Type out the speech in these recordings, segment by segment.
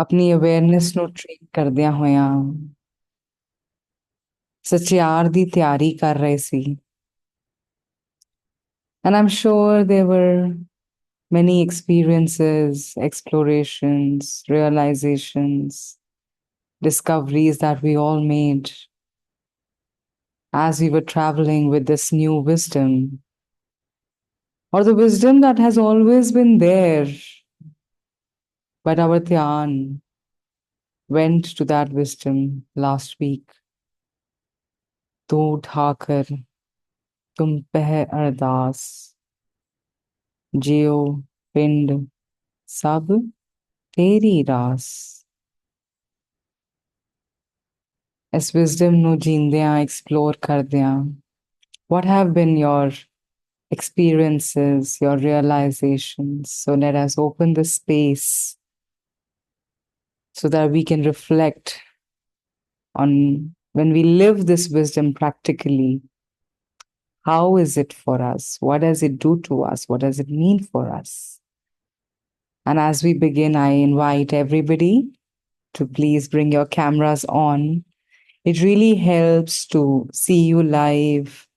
अपनी ਅਵੇਅਰਨੈਸ ਨੂੰ ਟ੍ਰੇਨ ਕਰਦਿਆਂ ਹੋਇਆਂ ਸਚਿਆਰ ਦੀ ਤਿਆਰੀ ਕਰ ਰਹੇ ਸੀ and I'm sure there were many experiences, explorations, realizations, discoveries that we all made as we were traveling with this new wisdom, or the wisdom that has always been there, but our dhyan went to that wisdom last week. तू उठाकर तुम पह अरदास जियो पिंड सब तेरी रास ਇਸ wisdom ਨੂੰ ਜੀਂਦਿਆਂ explore ਕਰਦਿਆਂ what have been your experiences, your realizations? So let us open the space so that we can reflect on when we live this wisdom practically. How is it for us? What does it do to us? What does it mean for us? And as we begin, I invite everybody to please bring your cameras on. It really helps to see you live.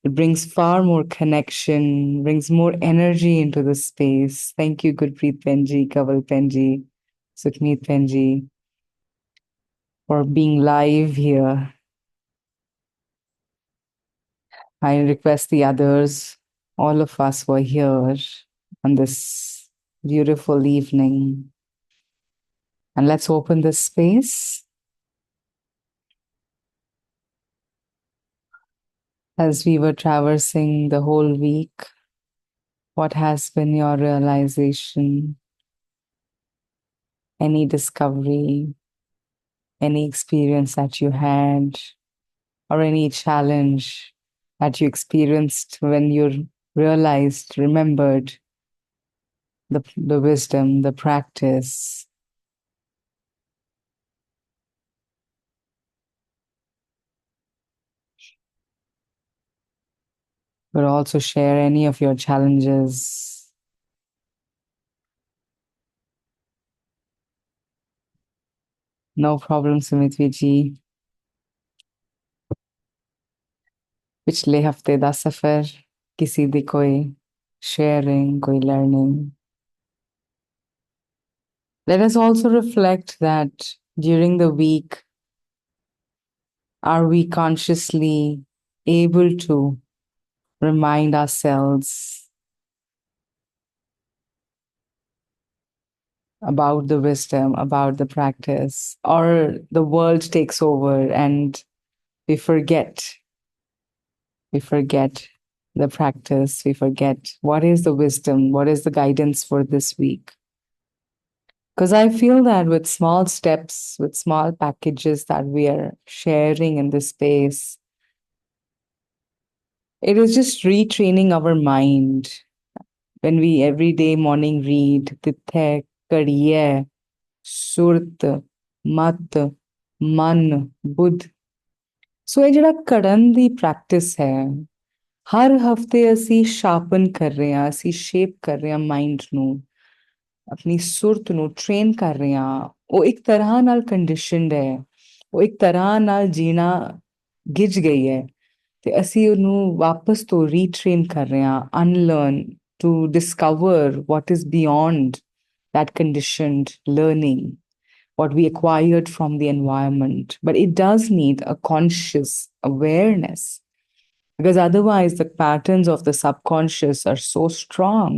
It brings far more connection, brings more energy into the space. Thank you, Gurpreet Penji, Kaval Penji, Sukhmeet Penji, for being live here. I request the others, all of us were here on this beautiful evening. And let's open this space. As we were traversing the whole week, what has been your realization? Any discovery, any experience that you had, or any challenge that you experienced when you realized, remembered the wisdom, the practice? But also share any of your challenges. No problem, Sumitvi ji. पिछले हफ्ते दा सफर किसी दी कोई sharing, कोई learning. Let us also reflect that during the week, are we consciously able to remind ourselves about the wisdom, about the practice, or the world takes over and we forget? We forget the practice. We forget what is the wisdom, what is the guidance for this week. Because I feel that with small steps, with small packages that we are sharing in this space, it is just retraining our mind. When we every day morning read Tithe, Kariye, Surt, Mat, Man, Buddh. So ਇਹ ਜਿਹੜਾ ਕਰਨ ਦੀ practice ਹੈ ਹਰ ਹਫਤੇ ਅਸੀਂ ਸ਼ਾਰਪਨ ਕਰ ਰਹੇ ਹਾਂ ਅਸੀਂ ਸ਼ੇਪ ਕਰ ਰਹੇ ਹਾਂ ਮਾਈਂਡ ਨੂੰ ਆਪਣੀ ਸੁਰਤ ਨੂੰ ਟ੍ਰੇਨ ਕਰ ਰਹੇ ਹਾਂ ਉਹ ਇੱਕ ਤਰ੍ਹਾਂ ਨਾਲ ਕੰਡੀਸ਼ਨਡ ਹੈ ਉਹ ਇੱਕ ਤਰ੍ਹਾਂ ਨਾਲ ਜੀਣਾ ਗਿੱਜ ਗਈ ਹੈ ਤੇ ਅਸੀਂ ਉਹਨੂੰ ਵਾਪਸ ਤੋਂ ਰੀਟ੍ਰੇਨ ਕਰ ਰਹੇ ਹਾਂ ਅਨਲਰਨ to discover what is beyond that conditioned learning, what we acquired from the environment. But it does need a conscious awareness, because otherwise the patterns of the subconscious are so strong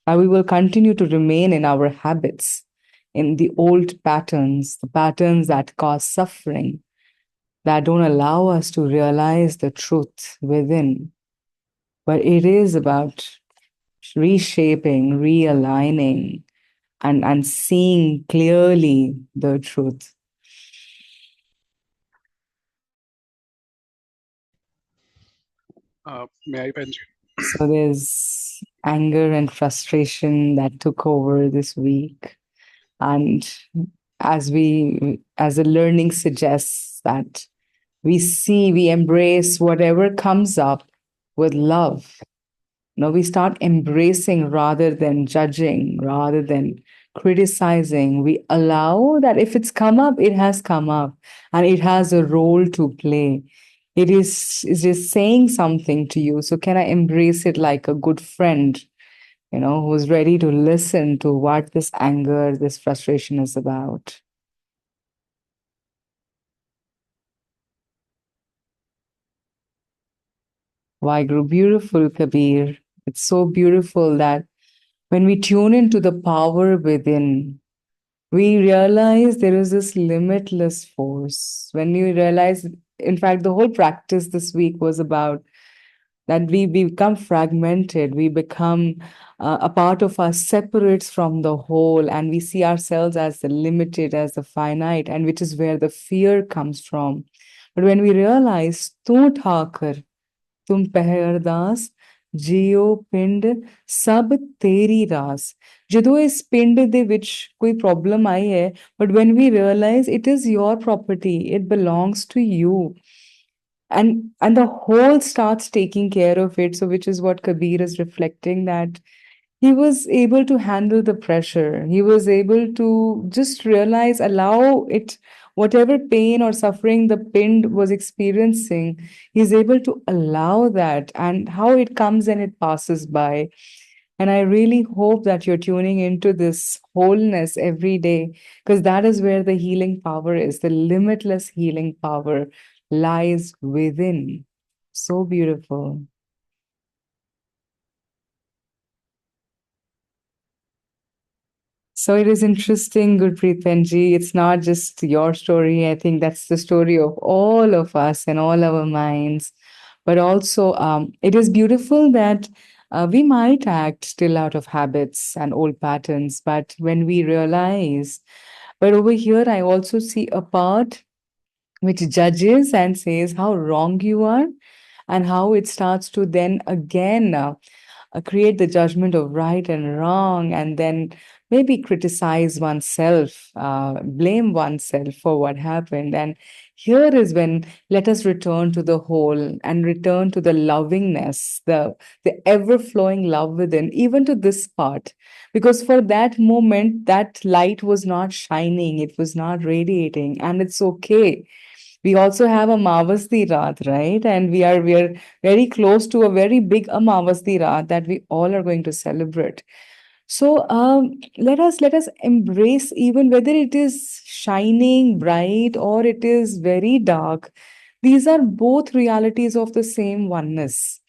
that we will continue to remain in our habits, in the old patterns, the patterns that cause suffering, that don't allow us to realize the truth within. But it is about reshaping, realigning, and seeing clearly the truth. May I, Benji? So there's anger and frustration that took over this week. And as the learning suggests that we see, we embrace whatever comes up with love. We start embracing rather than judging, rather than criticizing. We allow that if it's come up, it has come up and it has a role to play. It is saying something to you. So can I embrace it like a good friend, who's ready to listen to what this anger, this frustration is about? Why grew beautiful, Kabir. It's so beautiful that when we tune into the power within, we realize there is this limitless force. When you realize, in fact, the whole practice this week was about that we become fragmented, we become a part of us separates from the whole, and we see ourselves as the limited, as the finite, and which is where the fear comes from. But when we realize, tu thakar, तुम ਪਹਿਰਦਾਸ ਜਿਉ ਪਿੰਡ ਸਭ ਤੇਰੀ ਰਾਸ ਜਦੋਂ ਇਸ ਪਿੰਡ ਦੇ ਵਿੱਚ ਕੋਈ ਪ੍ਰੋਬਲਮ ਆਈ ਹੈ but when we realize it is your property, it belongs to you, and the whole starts taking care of it. So which is what Kabir is reflecting, that he was able to handle the pressure. He was able to just realize, allow it, whatever pain or suffering the pind was experiencing, he's able to allow that and how it comes and it passes by. And I really hope that you're tuning into this wholeness every day, because that is where the healing power is. The limitless healing power lies within. So beautiful. So it is interesting, Gurpreet Penji. It's not just your story. I think that's the story of all of us and all our minds. But also, it is beautiful that we might act still out of habits and old patterns. But when we realize, but over here, I also see a part which judges and says how wrong you are, and how it starts to then again create the judgment of right and wrong, and then maybe criticize oneself, blame oneself for what happened. And here is when let us return to the whole and return to the lovingness, the ever flowing love within, even to this part. Because for that moment, that light was not shining, it was not radiating, and it's okay. We also have a Mavasti Raat, right? And we are very close to a very big Amavasti Raat that we all are going to celebrate. So let us embrace, even whether it is shining bright or it is very dark. These are both realities of the same oneness.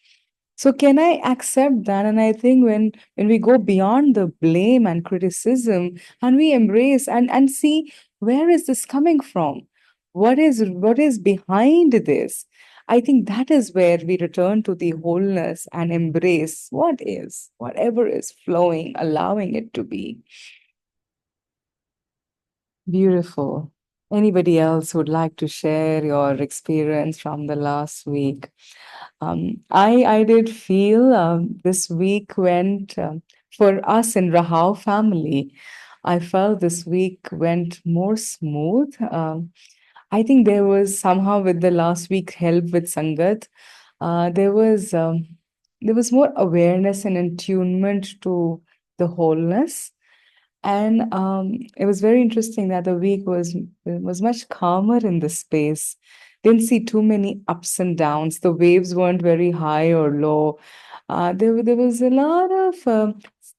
So can I accept that? And I think when we go beyond the blame and criticism, and we embrace and see, where is this coming from? What is behind this? I think that is where we return to the wholeness and embrace what is, whatever is flowing, allowing it to be. Beautiful. Anybody else would like to share your experience from the last week? I did feel this week went for us in Rahao family. I felt this week went more smooth. I think there was somehow with the last week help with Sangat, uh, there was um, there was more awareness and attunement to the wholeness, and it was very interesting that the week was much calmer in the space. Didn't see too many ups and downs. The waves weren't very high or low. There was a lot of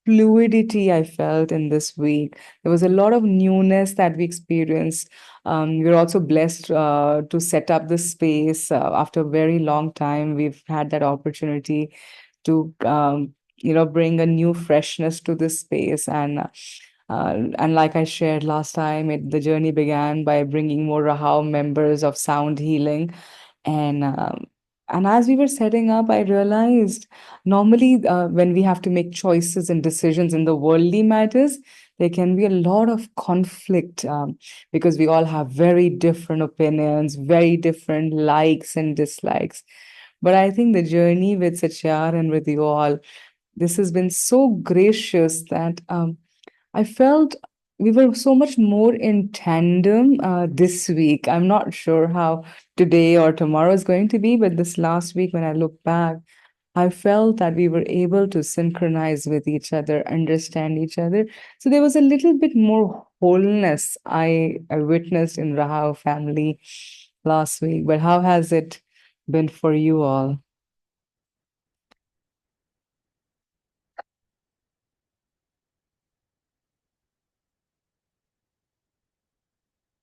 fluidity I felt in this week. There was a lot of newness that we experienced. We're also blessed to set up this space after a very long time. We've had that opportunity to bring a new freshness to this space, and like I shared last time, the journey began by bringing more Rahao members of sound healing. And as we were setting up, I realized normally when we have to make choices and decisions in the worldly matters, there can be a lot of conflict, because we all have very different opinions, very different likes and dislikes. But I think the journey with Sachiār and with you all, this has been so gracious that I felt we were so much more in tandem this week. I'm not sure how today or tomorrow is going to be, but this last week, when I look back, I felt that we were able to synchronize with each other, understand each other. So there was a little bit more wholeness I witnessed in Rahao family last week. But how has it been for you all?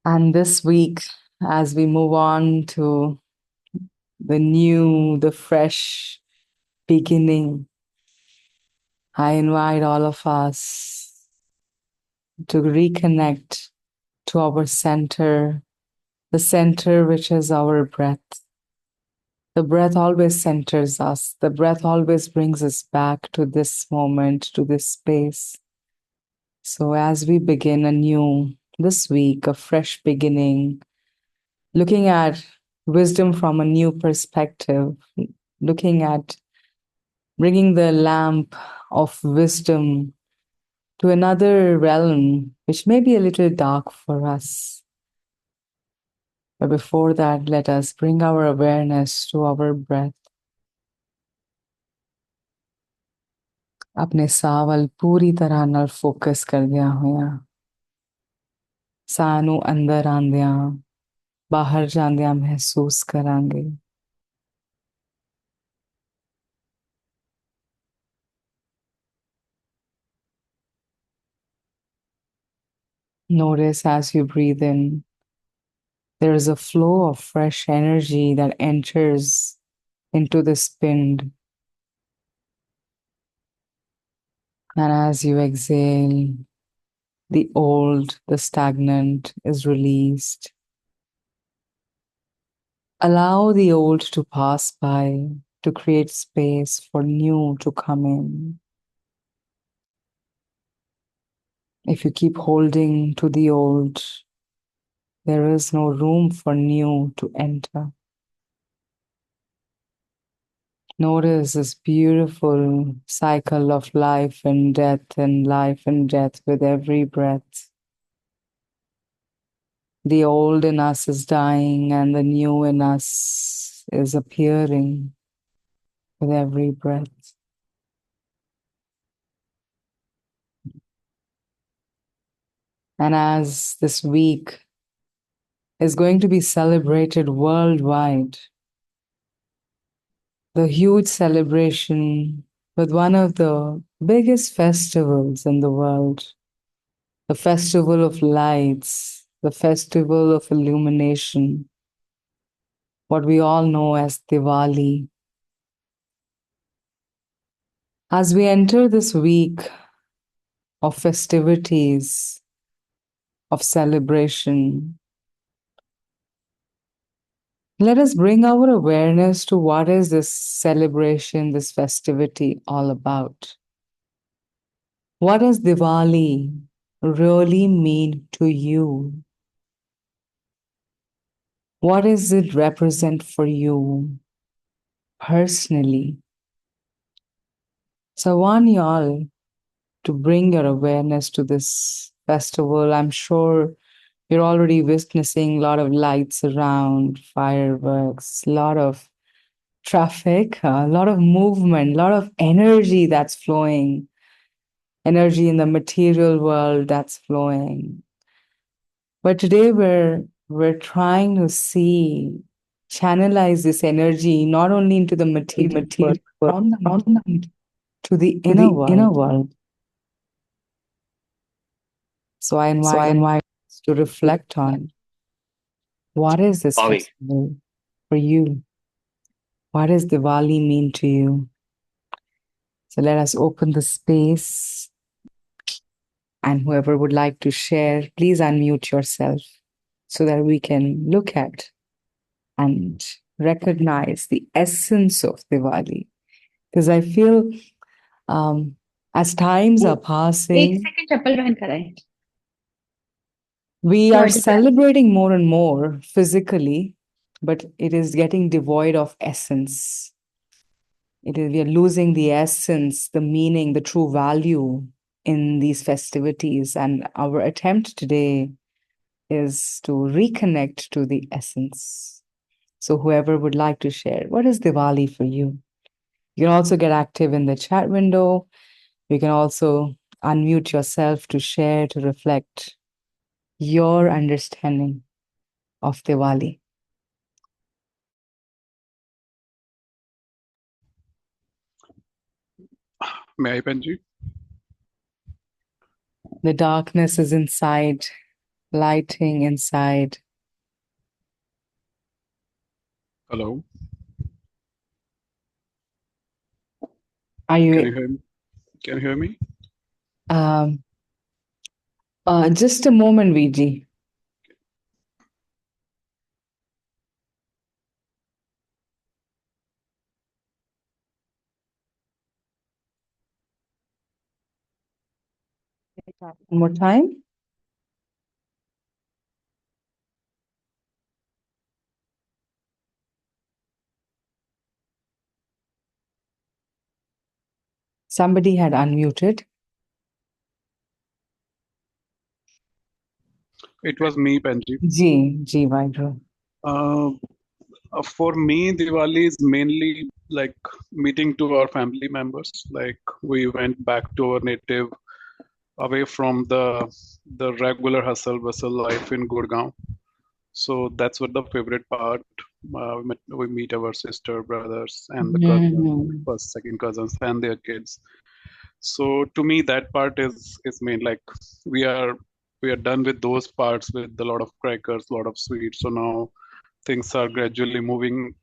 And this week, as we move on to the new, the fresh beginning, I invite all of us to reconnect to our center, the center which is our breath. The breath always centers us. The breath always brings us back to this moment, to this space. So, as we begin anew this week, a fresh beginning, looking at wisdom from a new perspective, looking at bringing the lamp of wisdom to another realm, which may be a little dark for us. But before that, let us bring our awareness to our breath. ਆਪਣੇ ਸਾਹ ਵੱਲ ਪੂਰੀ ਤਰ੍ਹਾਂ ਨਾਲ focus ਕਰਦਿਆਂ ਹੋਇਆਂ ਸਾਹ ਨੂੰ ਅੰਦਰ ਆਉਂਦਿਆਂ ਬਾਹਰ ਜਾਂਦਿਆਂ ਮਹਿਸੂਸ ਕਰਾਂਗੇ। Notice as you breathe in, there is a flow of fresh energy that enters into the spind. And as you exhale, the old, the stagnant is released. Allow the old to pass by to create space for new to come in. If you keep holding to the old, there is no room for new to enter. Notice this beautiful cycle of life and life and death with every breath. The old in us is dying and the new in us is appearing with every breath. And as this week is going to be celebrated worldwide, the huge celebration with one of the biggest festivals in the world, the festival of lights, the festival of illumination, what we all know as Diwali. As we enter this week of festivities, of celebration, let us bring our awareness to what is this celebration, this festivity all about. What does Diwali really mean to you? What does it represent for you personally? So I want y'all to bring your awareness to this festival. I'm sure you're already witnessing a lot of lights around, fireworks, a lot of traffic, a lot of movement, a lot of energy that's flowing, energy in the material world that's flowing. But today we're trying to channelize this energy not only into the material world, but to the inner world. So I invite us to reflect on what is this festival for you? What does Diwali mean to you? So let us open the space, and whoever would like to share, please unmute yourself so that we can look at and recognize the essence of Diwali. Because I feel as times are passing, we are celebrating more and more physically, but it is getting devoid of essence. We are losing the essence, the meaning, the true value in these festivities. And our attempt today is to reconnect to the essence. So whoever would like to share, what is Diwali for you? You can also get active in the chat window. You can also unmute yourself to share, to reflect your understanding of Diwali. May I, Benji? The darkness is inside, lighting inside. Hello. Are Can you you hear me? Can you hear me? um just a moment, VG. One more time. Somebody had unmuted. It was me, Benji. G Vaidro. Uh, for me, Diwali is mainly like meeting to our family members. Like we went back to our native, away from the regular hustle bustle life in Gurgaon. So that's what the favorite part. We meet our sister, brothers, and the cousins, Mhm. first, second cousins, and their kids. So to me, that part is main. Like we are we are done with those parts with a lot of crackers, a lot of sweets. So now things are gradually moving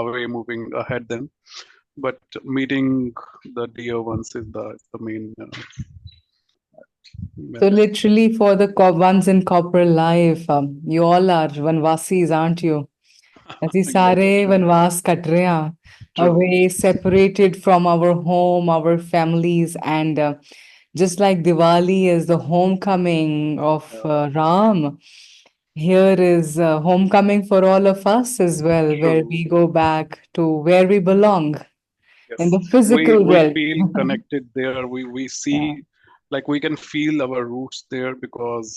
away, moving ahead. Then, but meeting the dear ones is the main So message. literally for the ones in corporate life, you all are Vanvasis, aren't you? ਅਸੀਂ Yes, ਸਾਰੇ true, ਵਨਵਾਸ ਕੱਟ ਰਹੇ ਹਾਂ true. away, separated from our home, our families, and just like Diwali is the homecoming of Ram, here is homecoming for all of us as well, where True. we go back to where we belong in Yes. the physical We realm. feel connected there. We Yeah, see like we can feel our roots there because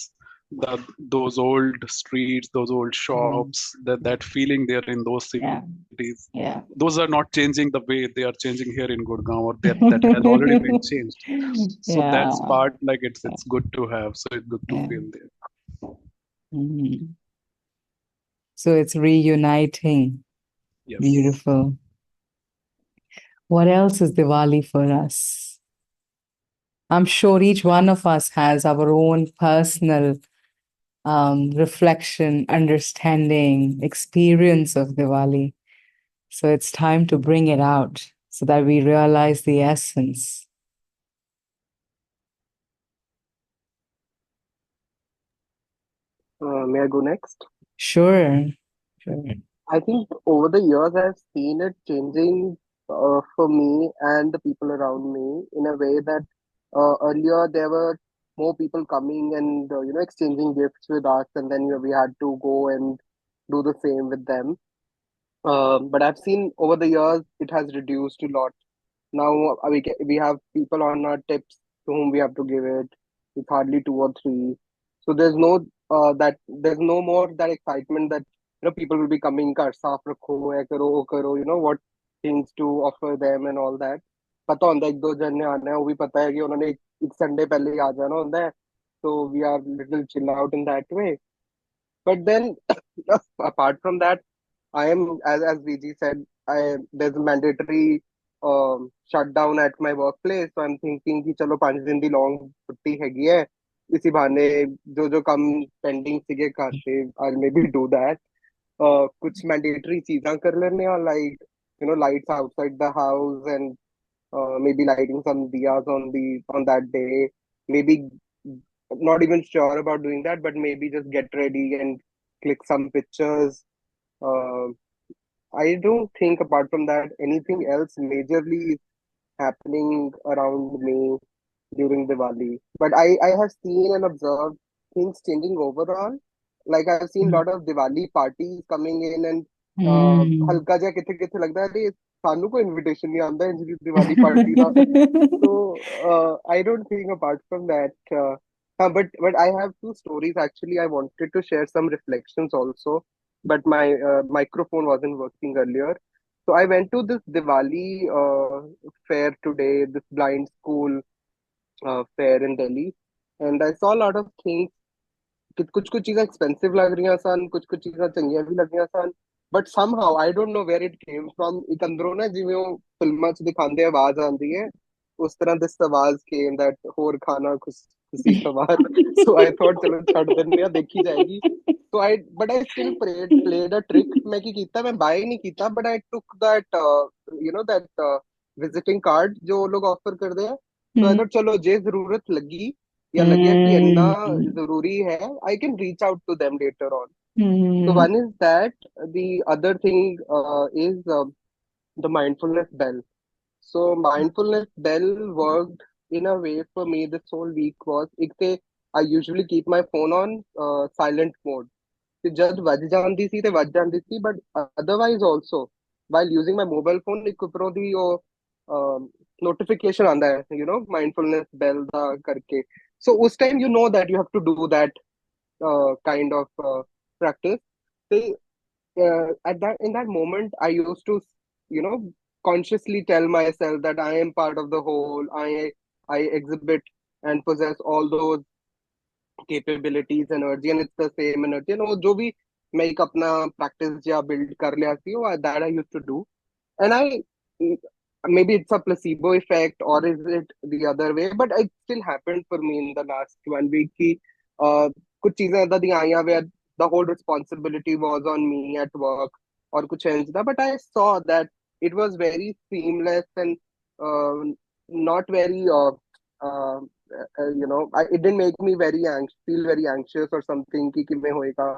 those old streets, those old mm, shops, that feeling there in those yeah, cities, yeah. those are not changing the way they are changing here in Gurgaon, or that has already been changed. So that's Yeah, part like it's good to have. So it's good to yeah. feel there. Mhm. So it's reuniting. Yes. Beautiful. What else is Diwali for us? I'm sure each one of us has our own personal reflection, understanding, experience of Diwali. So it's time to bring it out so that we realize the essence. May I go next? Sure, sure. I think over the years I've seen it changing for me and the people around me in a way that earlier there were more people coming and exchanging gifts with us, and then we had to go and do the same with them. But I've seen over the years it has reduced a lot. Now we have people on our tips to whom we have to give it. It's hardly two or three. So there's no more that excitement that people will be coming kar saaf rakho, ye karo, wo karo, what things to offer them and all that. पता होता है एक दो जन ने आना है वो भी पता है कि उन्होंने एक संडे पहले ही आ जाना होता है. So we are little chill out in that way. But then apart from that, I am, as VG said, I there's a mandatory shutdown at my workplace. So I'm thinking कि चलो 5 दिन की long छुट्टी हैगी है. इसी बहाने जो काम pending सीगे करते, I'll maybe do that. कुछ mandatory चीज़ां कर लेने और like lights outside the house and maybe lighting some diyas on that day. Maybe not even sure about doing that, but maybe just get ready and click some pictures. Uh, I don't think apart from that anything else majorly is happening around me during Diwali. But I have seen and observed things changing overall. Like I've seen a lot of Diwali parties coming in and Hmm. हल्का जा किथे किथे लगता है अरे सानू को invitation नहीं आंदा इंज दी दिवाली पार्टी दा. So I don't think apart from that. But I have two stories actually. I wanted to share some reflections also, but my microphone wasn't working earlier. So I went to this Diwali fair today, this blind school fair in Delhi, and I saw a lot of things कि कुछ कुछ चीजें expensive लग रही हैं सन कुछ कुछ चीजें चंगियां भी लग रही सन but somehow I don't know where it came from ਇੱਕ ਅੰਦਰੋਂ ਨਾ ਜਿਵੇਂ ਉਹ ਫਿਲਮਾਂ 'ਚ ਦਿਖਾਉਂਦੇ ਆ, ਆਵਾਜ਼ ਆਉਂਦੀ ਹੈ ਉਸ ਤਰ੍ਹਾਂ this ਆਵਾਜ਼ came that ਹੋਰ ਖਾਣਾ ਖੁਸ਼ੀ ਸਵਾਰ so I thought ਚਲੋ ਛੱਡ ਦਿੰਦੇ ਆ ਦੇਖੀ ਜਾਏਗੀ so I but I still played a trick ਮੈਂ ਕੀ ਕੀਤਾ ਮੈਂ ਬਾय ਨਹੀਂ ਕੀਤਾ but I took that that visiting card जो वो लोग ऑफर करते हैं so I Hmm. thought चलो जे जरूरत लगी या लगे कि इतना Hmm. जरूरी है I can reach out to them later on so Hmm. one is that the other thing is the mindfulness bell so mindfulness bell worked in a way for me this whole week was एक ਤੇ I usually keep my phone on silent mode ਤੇ ਜਦ ਵੱਜ ਜਾਂਦੀ ਸੀ ਤੇ ਵੱਜ ਜਾਂਦੀ ਸੀ but otherwise also while using my mobile phone ਇੱਕ ਉੱਪਰੋਂ ਦੀ ਉਹ notification ਆਉਂਦਾ ਹੈ mindfulness bell ਦਾ ਕਰਕੇ so ਉਸ time you know that you have to do that kind of practice so, at that in that moment I used to consciously tell myself that I am part of the whole I exhibit and possess all those capabilities energy and it's the same energy and वो जो भी मैं एक अपना practice या build कर लिया थी वो that I used to do and I maybe it's a placebo effect or is it the other way but it still happened for me in the last 1 week कि कुछ चीजें ऐसा दी आईया where the whole responsibility was on me at work और कुछ ऐसा था but I saw that it was very seamless and not very it didn't make me very feel very anxious or something कि मैं होएगा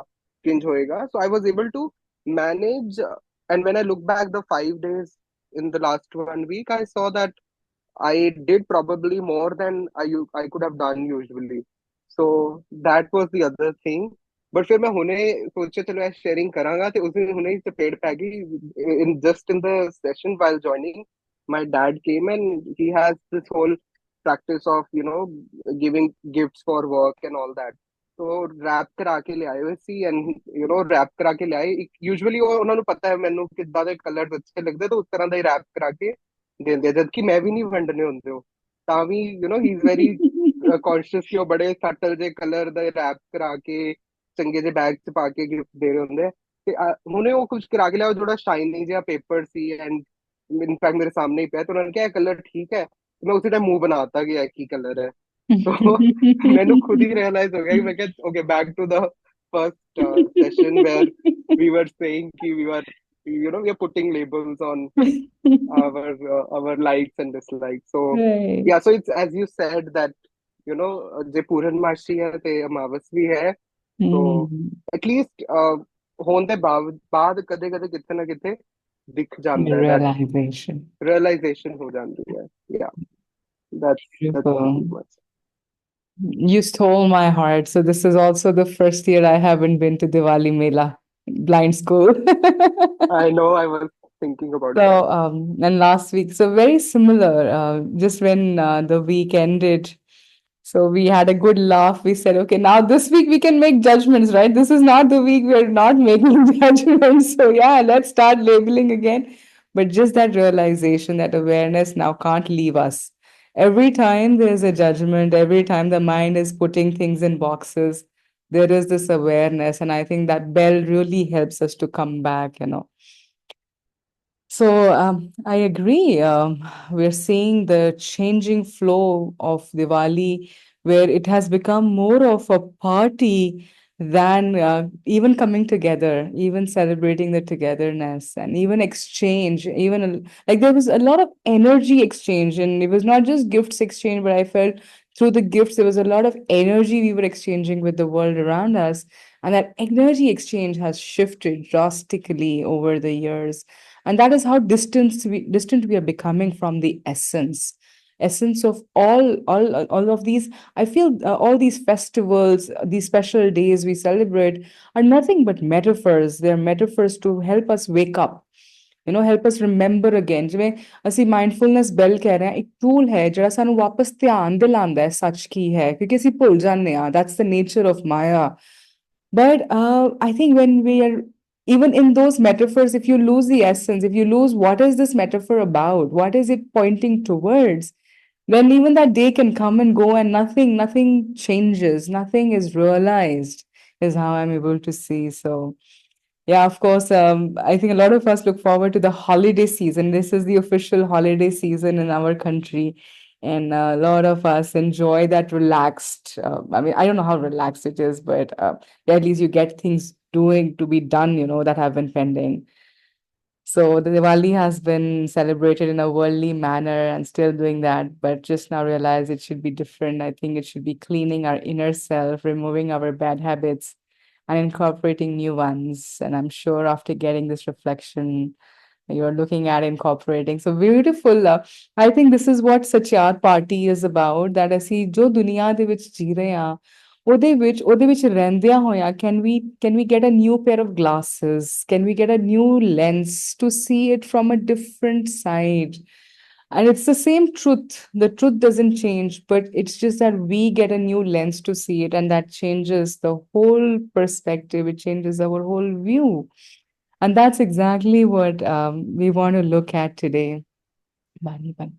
change होएगा so I was able to manage and when I look back the 5 days in the last 1 week, I saw that I did probably more than I could have done usually. So that was the other thing. But फिर मैं हुने सोचा चलो यार sharing करांगा तो उस दिन हुने ही चपेट पै गई in just in the session while joining my dad came and he has this whole practice of giving gifts for work and all that तो रैप करा के ले आए हुए ਸੀ एंड रैप करा के ले आए यूजुअली ਉਹ ਉਹਨਾਂ ਨੂੰ ਪਤਾ ਹੈ ਮੈਨੂੰ ਕਿੱਦਾਂ ਦੇ ਕਲਰਸ ਅੱਛੇ ਲੱਗਦੇ ਤਾਂ ਉਸ ਤਰ੍ਹਾਂ ਦਾ ਹੀ ਰੈਪ ਕਰਾ ਕੇ ਦਿੰਦੇ ਜਦ ਕਿ ਮੈਂ ਵੀ ਨਹੀਂ ਵੰਡਨੇ ਹੁੰਦੇ ਹੋ ਤਾਂ ਵੀ ਹੀ ਇਜ਼ ਵੈਰੀ ਕੌਨਸ਼ੀਅਸ ਕਿ ਉਹ ਬੜੇ ਸਟਲ ਜੇ ਕਲਰ ਦਾ ਰੈਪ ਕਰਾ ਕੇ ਚੰਗੇ ਜਿਹੇ ਬੈਗ ਚ ਪਾ ਕੇ ਗਿਫਟ ਦੇ ਰਹੇ ਹੁੰਦੇ ਆ ਤੇ ਹੁਣੇ ਉਹ ਕੁਝ ਕਰਾ ਕੇ ਲਿਆ ਜਿਹੜਾ ਸ਼ਾਈਨੀ ਜਿਹਾ ਪੇਪਰ ਸੀ ਐਂਡ ਇਨਫੈਕਟ ਮੇਰੇ ਸਾਹਮਣੇ ਹੀ ਪਿਆ ਤੇ ਉਹਨਾਂ ਨੇ ਕਿਹਾ ਕਲਰ ਠੀਕ ਹੈ ਮੈਂ ਉਸੇ ਟਾਈਮ ਮੂੰਹ ਬਣਾਤਾ ਗਿਆ ਕੀ ਕਲਰ ਹੈ तो मैंने खुद ही रियलाइज हो गया कि मैं क्या okay back to the first session where we were saying कि we are putting labels on our likes and dislikes so Right. yeah so it's as you said that जे पूर्णमासी है ते अमावस भी है तो Hmm. एटलीस्ट होने ਦੇ ਬਾਅਦ ਕਦੇ ਕਦੇ ਕਿਤੇ ਨਾ ਕਿਤੇ ਦਿਖ The ਜਾਂਦਾ ਹੈ that realization. realization हो जाती है yeah that's Beautiful. pretty much You stole my heart. So this is also the first year I haven't been to Diwali Mela, blind school. I know I was thinking about that. So, and last week, so very similar. Just when the week ended, so we had a good laugh. We said, okay, now this week we can make judgments, right? This is not the week we're not making judgments. So, yeah, let's start labeling again. But just that realization, that awareness now can't leave us. Every time there's a judgment, every time the mind is putting things in boxes, there is this awareness. And I think that bell really helps us to come back. So I agree. We're seeing the changing flow of Diwali, where it has become more of a party than even coming together, even celebrating the togetherness, and even exchange. Even like there was a lot of energy exchange, and it was not just gifts exchange, but I felt through the gifts there was a lot of energy we were exchanging with the world around us, and that energy exchange has shifted drastically over the years, and that is how distant we are becoming from the essence of all of these. I feel all these festivals, these special days we celebrate, are nothing but metaphors. They're metaphors to help us wake up, help us remember again. ਜਿਵੇਂ ਅਸੀਂ mindfulness ਬੈਲ ਕਹਿ ਰਹੇ ਹਾਂ, ਇੱਕ tool ਹੈ ਜਿਹੜਾ ਸਾਨੂੰ ਵਾਪਸ ਧਿਆਨ ਦਿਲਾਉਂਦਾ ਹੈ ਸੱਚ ਕੀ ਹੈ, ਕਿਉਂਕਿ ਅਸੀਂ ਭੁੱਲ ਜਾਂਦੇ ਹਾਂ. That's the nature of Maya. But I think when we are even in those metaphors, if you lose the essence, if you lose what is this metaphor about, what is it pointing towards, then even that day can come and go and nothing changes, nothing is realized, is how I'm able to see. So yeah, of course. I think a lot of us look forward to the holiday season. This is the official holiday season in our country. And a lot of us enjoy that relaxed. I mean, I don't know how relaxed it is, but at least you get things doing to be done, that have been pending. So the Diwali has been celebrated in a worldly manner and still doing that, but just now realize it should be different. I think it should be cleaning our inner self, removing our bad habits, and incorporating new ones. And I'm sure after getting this reflection, you're looking at incorporating. So beautiful. I think this is what Sachiār party is about. That ਅਸੀਂ ਜੋ ਦੁਨੀਆ ਦੇ ਵਿੱਚ ਜੀ ਰਹੇ ਹਾਂ ਉਹਦੇ ਵਿੱਚ ਰਹਿੰਦਿਆਂ ਹੋਇਆਂ can we get a new pair of glasses? Can we get a new lens to see it from a different side? And it's the same truth. The truth doesn't change, but it's just that we get a new lens to see it, and that changes the whole perspective. It changes our whole view. And that's exactly what we want to look at today. Bani Bani.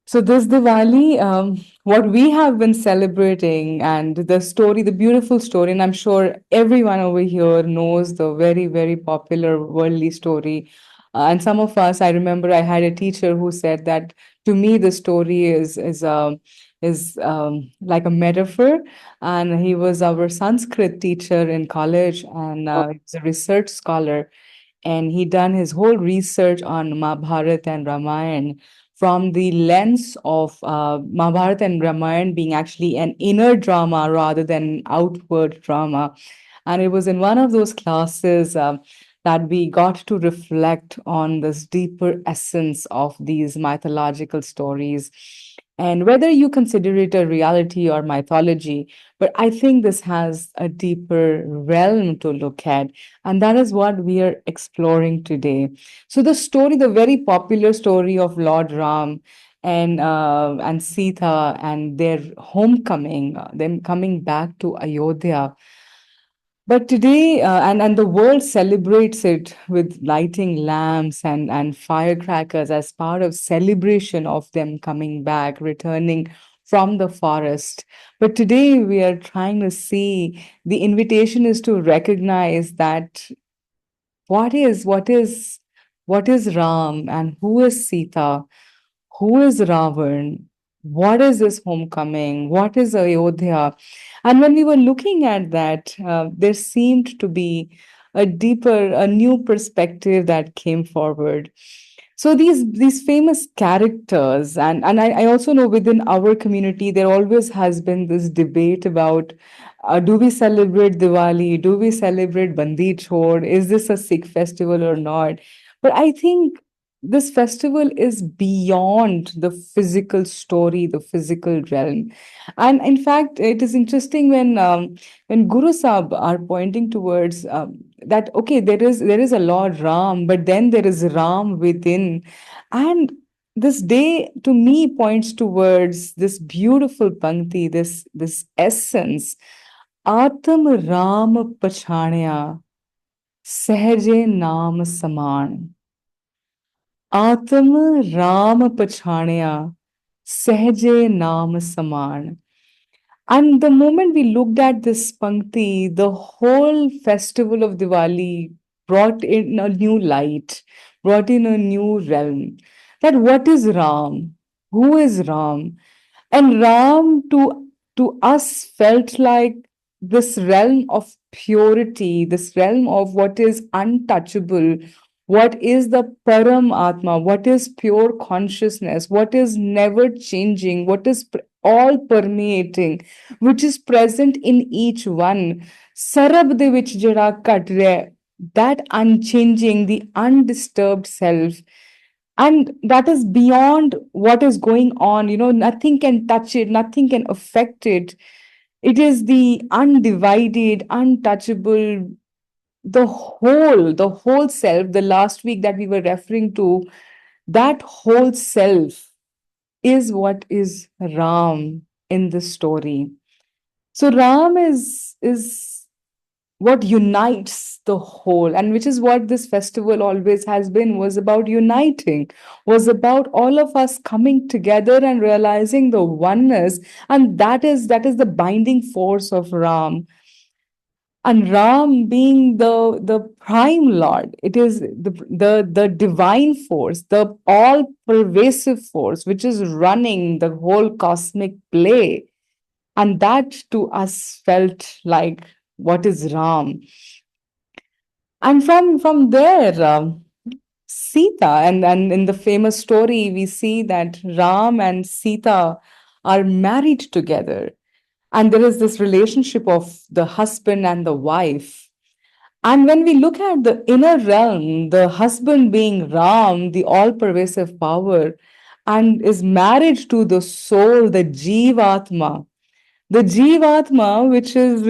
So this Diwali, what we have been celebrating, and the story, the beautiful story, and I'm sure everyone over here knows the very, very popular worldly story. And some of us, I remember, I had a teacher who said that to me the story is like a metaphor. And he was our Sanskrit teacher in college, and he's a research scholar, and he done his whole research on Mahabharata and Ramayana from the lens of Mahabharata and Ramayana being actually an inner drama rather than outward drama. And it was in one of those classes that we got to reflect on this deeper essence of these mythological stories. And whether you consider it a reality or mythology, but I think this has a deeper realm to look at. And that is what we are exploring today. So the story, the very popular story of Lord Ram and Sita and their homecoming, them coming back to Ayodhya, but today, and the world celebrates it with lighting lamps and firecrackers as part of celebration of them coming back, returning from the forest. But today we are trying to see, the invitation is to recognize that what is Ram and who is Sita? Who is Ravan? What is this homecoming? What is Ayodhya? And when we were looking at that, there seemed to be a new perspective that came forward. So these famous characters, and I also know within our community there always has been this debate about, do we celebrate Diwali? Do we celebrate Bandi Chhod? Is this a Sikh festival or not? But I think this festival is beyond the physical story, the physical realm. And in fact, it is interesting when Guru Sahib are pointing towards that, okay, there is a Lord Ram, but then there is Ram within. And this day to me points towards this beautiful Pankti, this essence. Atam Ram Pachhania, Sahaje Naam Saman. Atam Ram Pachhania, Sahaje Naam Saman. And the moment we looked at this Pankti, the whole festival of Diwali brought in a new light, brought in a new realm. That what is Ram? Who is Ram? And Ram to us felt like this realm of purity, this realm of what is untouchable, what is the Param Atma, what is pure consciousness, what is never changing, what is all permeating, which is present in each one. Sarab de vich jada kat re, that unchanging, the undisturbed self. And that is beyond what is going on. Nothing can touch it, nothing can affect it. It is the undivided, untouchable, the whole self. The last week that we were referring to, that whole self is what is Ram in the story. So Ram is what unites the whole, and which is what this festival always has been, was about uniting, was about all of us coming together and realizing the oneness. And that is the binding force of Ram. And Ram being the prime lord, it is the divine force, the all pervasive force which is running the whole cosmic play. And that to us felt like what is Ram. And from there, Sita, and in the famous story, we see that Ram and Sita are married together. And there is this relationship of the husband and the wife. And when we look at the inner realm, the husband being Ram, the all pervasive power, and is married to the soul, the Jivatma, the Jivatma, which is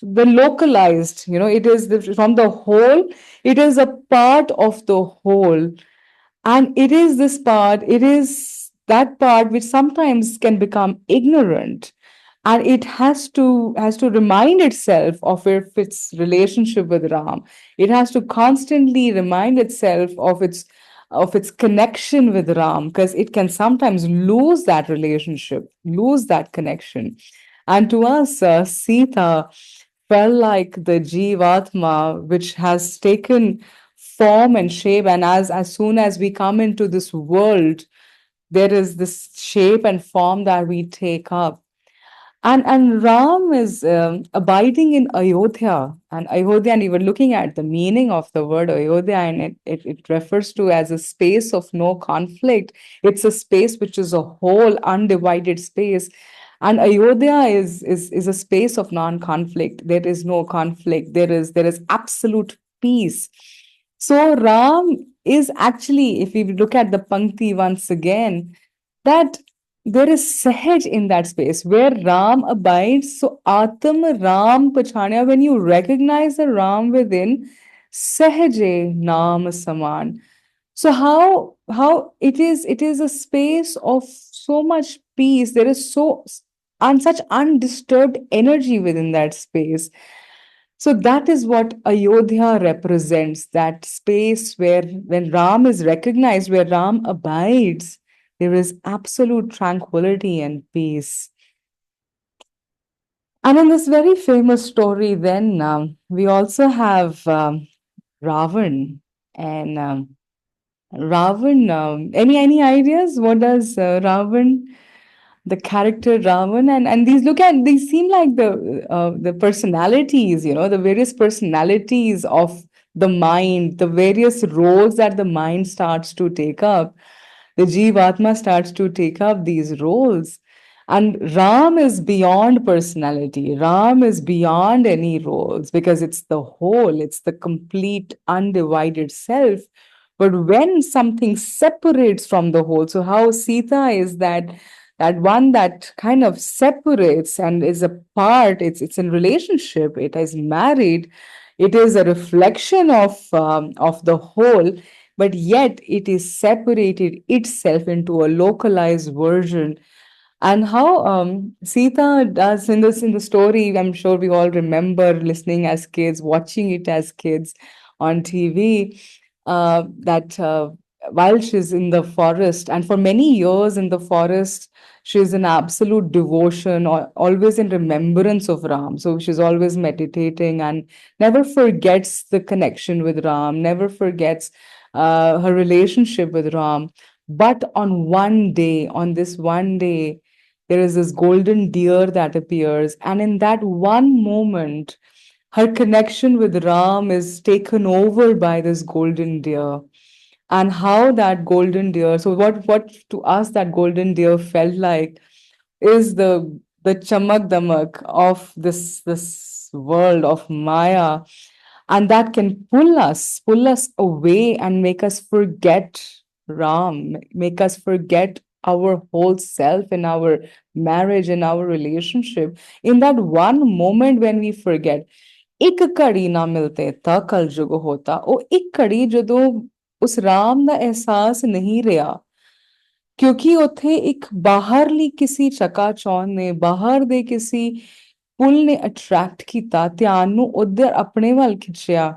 the localized, it is from the whole, it is a part of the whole. And it is this part, it is that part which sometimes can become ignorant, and it has to remind itself of its relationship with Ram. It has to constantly remind itself of its connection with Ram, because it can sometimes lose that relationship, lose that connection. And to us, Sita felt like the Jivatma, which has taken form and shape. And as soon as we come into this world, there is this shape and form that we take up. And Ram is abiding in Ayodhya. And Ayodhya, and you were looking at the meaning of the word Ayodhya, and it refers to as a space of no conflict. It's a space which is a whole undivided space. And Ayodhya is a space of non-conflict. There is no conflict. There is absolute peace. So Ram is actually, if we look at the Pankti once again, that there is Sahaj in that space where Ram abides. So Atam Ram Pachanya, when you recognize the Ram within, Sahaje Naam Saman. So how it is a space of so much peace. There is such undisturbed energy within that space. So that is what Ayodhya represents, that space where when Ram is recognized, where Ram abides, there is absolute tranquility and peace. And in this very famous story, then we also have Ravan. And Ravan, any ideas? What does Ravan, the character Ravan, and these seem like the personalities, the various personalities of the mind, the various roles that the mind starts to take up. The Jivatma starts to take up these roles. And Ram is beyond personality. Ram is beyond any roles because it's the whole, it's the complete undivided self. But when something separates from the whole, so how Sita is that one that kind of separates and is a part, it's in relationship, it is married, it is a reflection of the whole, but yet it is separated itself into a localized version. And how Sita does in the story, I'm sure we all remember listening as kids, watching it as kids on TV, that while she's in the forest, and for many years in the forest, she's in absolute devotion, or always in remembrance of Ram. So she's always meditating and never forgets the connection with Ram, never forgets her relationship with Ram. But on this one day, there is this golden deer that appears, and in that one moment, her connection with Ram is taken over by this golden deer. And how that golden deer, so what to us that golden deer felt like is the chamak damak of this world of Maya, and that can pull us away and make us forget Ram, make us forget our whole self in our marriage, in our relationship. In that one moment when we forget, ਇੱਕ ਘੜੀ ਨਾ ਮਿਲਤੇ ਤਾਂ ਕਲ ਯੁਗ ਹੋਤਾ, ਉਹ ਇੱਕ ਘੜੀ ਜਦੋਂ ਉਸ ਰਾਮ ਦਾ ਅਹਿਸਾਸ ਨਹੀਂ ਰਿਹਾ, ਕਿਉਂਕਿ ਉੱਥੇ ਇੱਕ ਬਾਹਰਲੀ ਕਿਸੇ ਚਕਾਚੌਂਧ ਨੇ, ਬਾਹਰ ਦੇ ਕਿਸੇ ਪੁੱਲ ਨੇ ਅਟਰੈਕਟ ਕੀਤਾ, ਧਿਆਨ ਨੂੰ ਉਧਰ ਆਪਣੇ ਵੱਲ ਖਿੱਚਿਆ।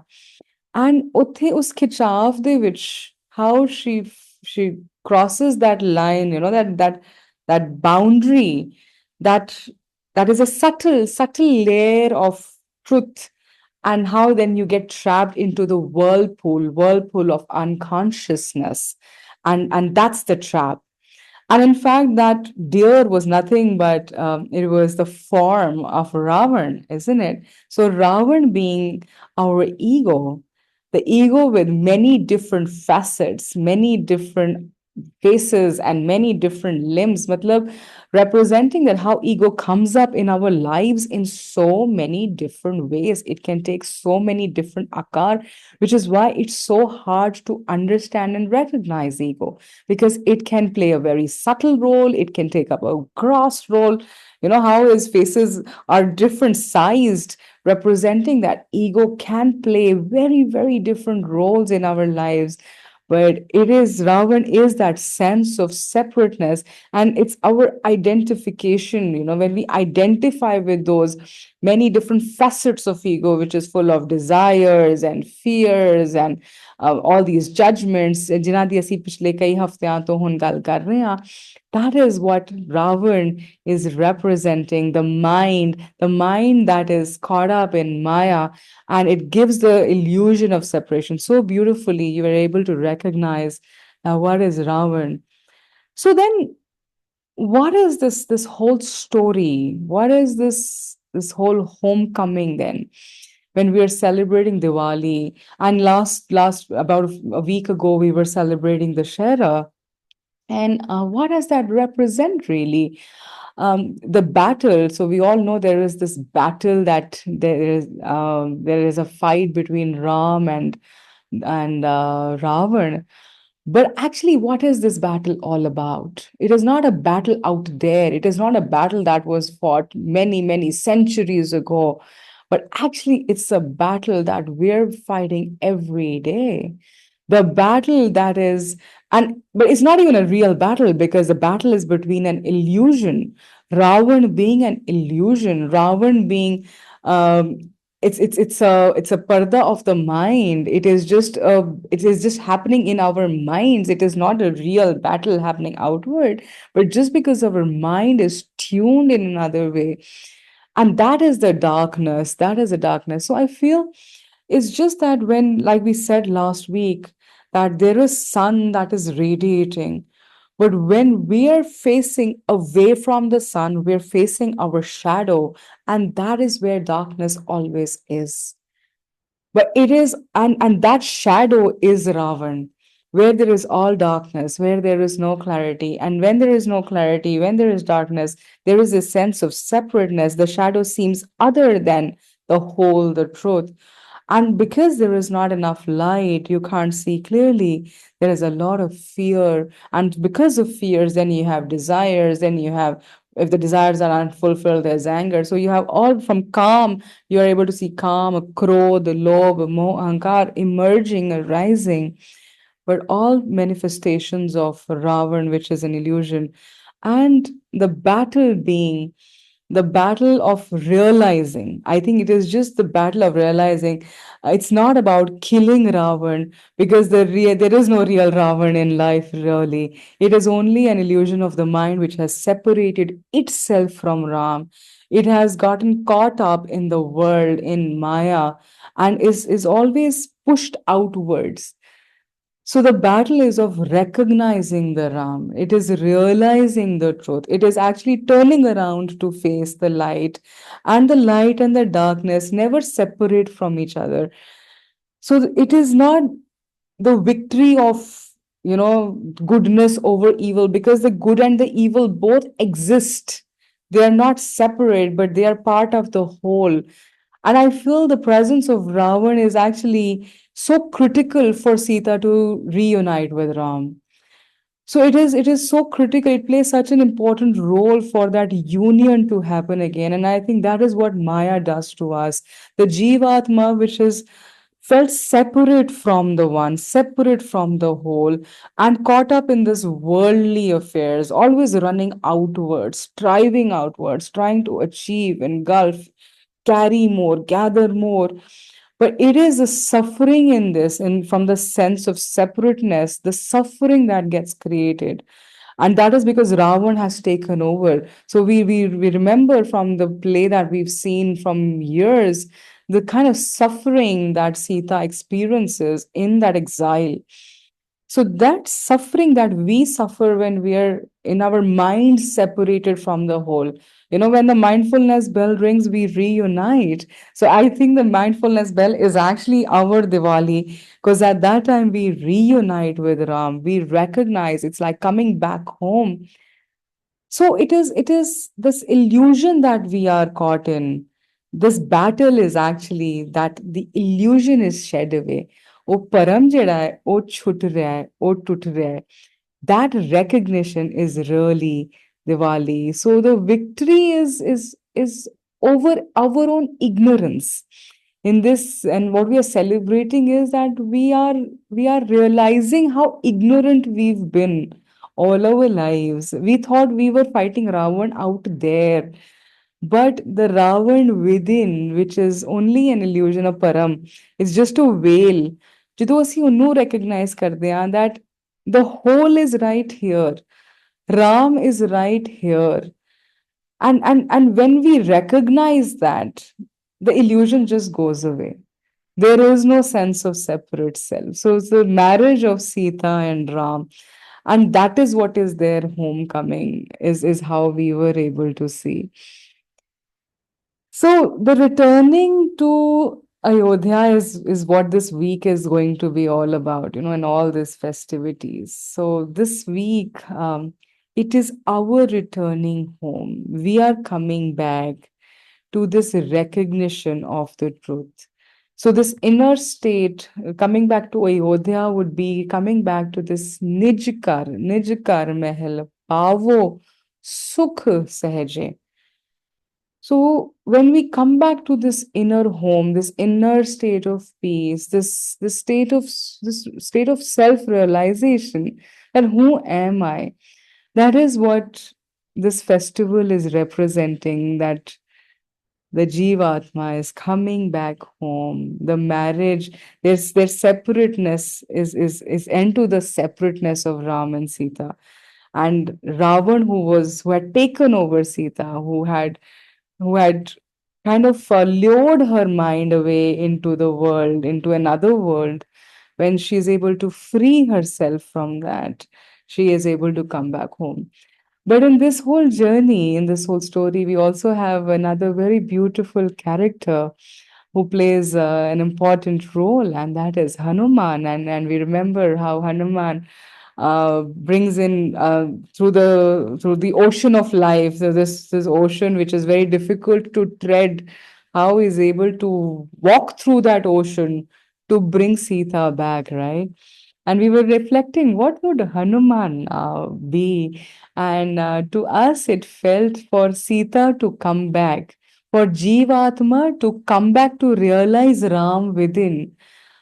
ਐਂਡ ਉੱਥੇ ਉਸ ਖਿਚਾਵ ਦੇ ਵਿੱਚ how she crosses that line, that boundary, that that is a subtle layer of truth, and how then you get trapped into the whirlpool of unconsciousness, and that's the trap. And in fact, that deer was nothing but it was the form of Ravan, isn't it? So Ravan being our ego, the ego with many different facets, many different faces, and many different limbs, matlab, representing that how ego comes up in our lives in so many different ways. It can take so many different akar, which is why it's so hard to understand and recognize ego, because it can play a very subtle role, it can take up a gross role. You know how his faces are different sized, representing that ego can play very, very different roles in our lives. But it is Ravan is that sense of separateness, and it's our identification. When we identify with those many different facets of ego, which is full of desires and fears and all these judgments, ਜਿਨ੍ਹਾਂ ਦੀ ਅਸੀਂ ਪਿਛਲੇ ਕਈ ਹਫ਼ਤਿਆਂ ਤੋਂ ਹੁਣ ਗੱਲ ਕਰ ਰਹੇ ਹਾਂ, that is what Ravan is representing, the mind that is caught up in Maya, and it gives the illusion of separation so beautifully. You are able to recognize what is Ravan. So then, what is this whole story? What is this whole homecoming then? When we are celebrating Diwali, and last about a week ago we were celebrating the Shera, and what does that represent really? The battle. So we all know there is this battle, that there is a fight between Ram and Ravan. But actually, what is this battle all about? It is not a battle out there. It is not a battle that was fought many, many centuries ago. But actually, it's a battle that we're fighting every day. The battle that is, but it's not even a real battle, because the battle is between an illusion. Ravan being an illusion, Ravan being it's a parda of the mind. It is just happening in our minds. It is not a real battle happening outward, but just because our mind is tuned in another way. And that is the darkness. That is the darkness. So I feel it's just that when, like we said last week, that there is sun that is radiating, but when we are facing away from the sun, we're facing our shadow, and that is where darkness always is. But it is, and that shadow is Ravan, where there is all darkness, where there is no clarity. And when there is no clarity, when there is darkness, there is a sense of separateness. The shadow seems other than the whole, the truth. And because there is not enough light, you can't see clearly. There is a lot of fear. And because of fears, then you have desires, then you have, if the desires are unfulfilled, there's anger. So you have all from calm, you are able to see calm, krodh, lobh, moh, ahankar emerging, arising, but all manifestations of Ravan, which is an illusion. And the battle being the battle of realizing. I think it is just the battle of realizing. It's not about killing Ravan, because there is no real Ravan in life, really. It is only an illusion of the mind which has separated itself from Ram. It has gotten caught up in the world, in Maya, and is always pushed outwards. So the battle is of recognizing the Ram. It is realizing the truth. It is actually turning around to face the light. And the light and the darkness never separate from each other. So it is not the victory of, goodness over evil, because the good and the evil both exist. They are not separate, but they are part of the whole. And I feel the presence of Ravan is actually so critical for Sita to reunite with Ram. So it is so critical. It plays such an important role for that union to happen again. And I think that is what Maya does to us. The Jivatma, which is felt separate from the one, separate from the whole, and caught up in this worldly affairs, always running outwards, striving outwards, trying to achieve, engulf. carry more, gather more. But it is the suffering in this, and from the sense of separateness, the suffering that gets created. And that is because Ravan has taken over. So we remember from the play that we've seen from years, the kind of suffering that Sita experiences in that exile. So that suffering that we suffer when we are in our mind separated from the whole. When the mindfulness bell rings, we reunite. So I think the mindfulness bell is actually our Diwali, because at that time we reunite with Ram. We recognize it's like coming back home. So it is this illusion that we are caught in. This battle is actually that the illusion is shed away. Oh param jehda hai, oh chut raha hai, oh tut raha hai. That recognition is really Diwali. So the victory is over our own ignorance in this, and what we are celebrating is that we are realizing how ignorant we've been all our lives. We thought we were fighting Ravan out there, but the Ravan within, which is only an illusion of Param, is just a veil. ਜਦੋਂ ਅਸੀਂ ਉਹਨੂੰ recognize ਕਰਦੇ ਹਾਂ that the whole is right here, Ram is right here, and when we recognize that, the illusion just goes away. There is no sense of separate self. So it's the marriage of Sita and Ram, and that is what is their homecoming, is how we were able to see. So the returning to Ayodhya is what this week is going to be all about, and all these festivities. So this week, it is our returning home. We are coming back to this recognition of the truth. So this inner state, coming back to Ayodhya, would be coming back to this Nijkar Mahal, Pavo Sukh Sahaje. So when we come back to this inner home, this inner state of peace, this state of self-realization, that who am I? That is what this festival is representing, that the Jivatma is coming back home. The marriage, their separateness is end to the separateness of Ram and Sita. And Ravan, who had taken over Sita, who had kind of lured her mind away into the world, into another world. When she is able to free herself from that, she is able to come back home. But in this whole journey, in this whole story, we also have another very beautiful character who plays an important role, and that is Hanuman. And we remember how Hanuman brings in through the ocean of life. So this ocean, which is very difficult to tread, how he's able to walk through that ocean to bring Sita back, right? And we were reflecting, what would Hanuman be? And to us, it felt for Sita to come back, for Jivatma to come back to realize Ram within.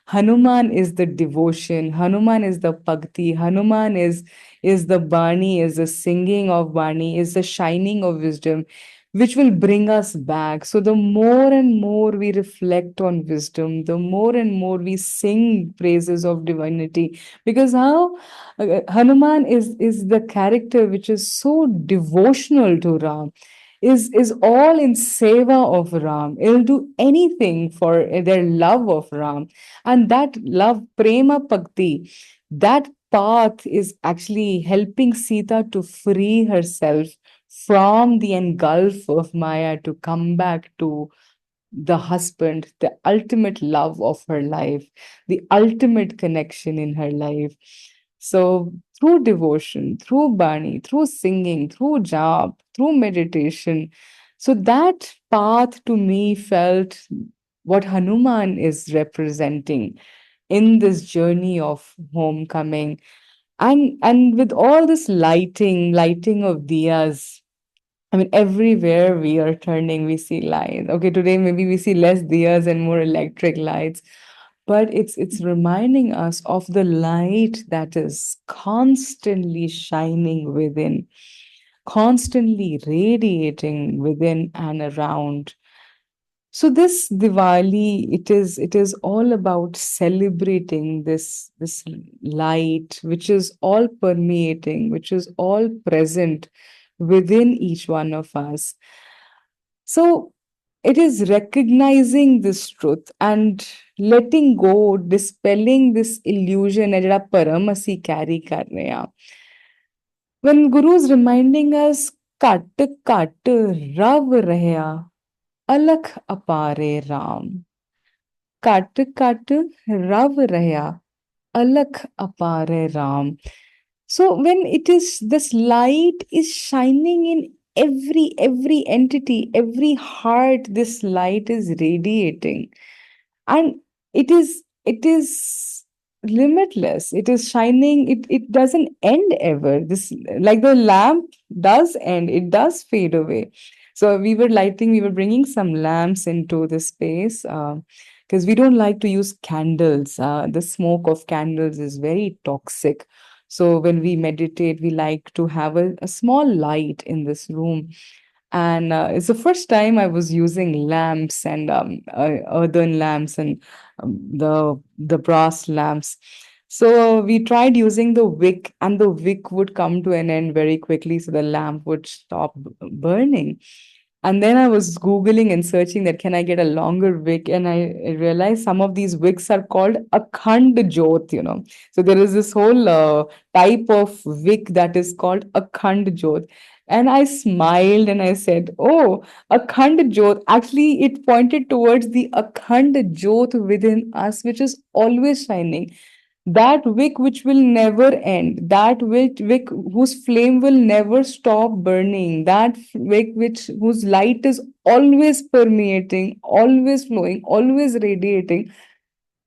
Hanuman is the devotion. Hanuman is the bhakti. Hanuman is the Bani, is the singing of Bani, is the shining of wisdom, which will bring us back. So the more and more we reflect on wisdom, the more and more we sing praises of divinity. Because how Hanuman is the character which is so devotional to Ram, is all in seva of Ram. It'll do anything for their love of Ram. And that love, prema bhakti, that path is actually helping Sita to free herself from the engulf of Maya, to come back to the husband, the ultimate love of her life, the ultimate connection in her life. So, through devotion, through Bani, through singing, through jap, through meditation, so that path to me felt what Hanuman is representing in this journey of homecoming. And with all this lighting of diyas, I mean, everywhere we are turning, we see lights. Okay, today maybe we see less diyas and more electric lights, but it's reminding us of the light that is constantly shining within, constantly radiating within and around. So this Diwali, it is all about celebrating this light, which is all permeating, which is all present within each one of us. So it is recognizing this truth and letting go, dispelling this illusion है ਜਿਹੜਾ ਭਰਮ ਅਸੀਂ carry ਕਰ ਰਹੇ ਹਾਂ. When Guru is reminding us, ਘਟ ਘਟ ਰਵ ਰਹਿਆ ਅਲਖ ਅਪਾਰੇ ਰਾਮ. ਘਟ ਘਟ ਰਵ ਰਹਿਆ ਅਲਖ ਅਪਾਰੇ Ram. So when it is, this light is shining in every entity, every heart, this light is radiating, and it is limitless. It is shining. It doesn't end ever. This, like the lamp does end, it does fade away. So we were bringing some lamps into this space, because we don't like to use candles. The smoke of candles is very toxic. So when we meditate, we like to have a small light in this room. And it's the first time I was using lamps, and earthen lamps, and the brass lamps. So we tried using the wick, and the wick would come to an end very quickly, so the lamp would stop burning. And then I was Googling and searching that can I get a longer wick, and I realized some of these wicks are called Akhand Jyot. So there is this whole type of wick that is called Akhand Jyot. And I smiled and I said, "Oh, Akhand Jyot." Actually, it pointed towards the Akhand Jyot within us, which is always shining. That wick which will never end, that wick whose flame will never stop burning, that wick whose light is always permeating, always flowing, always radiating.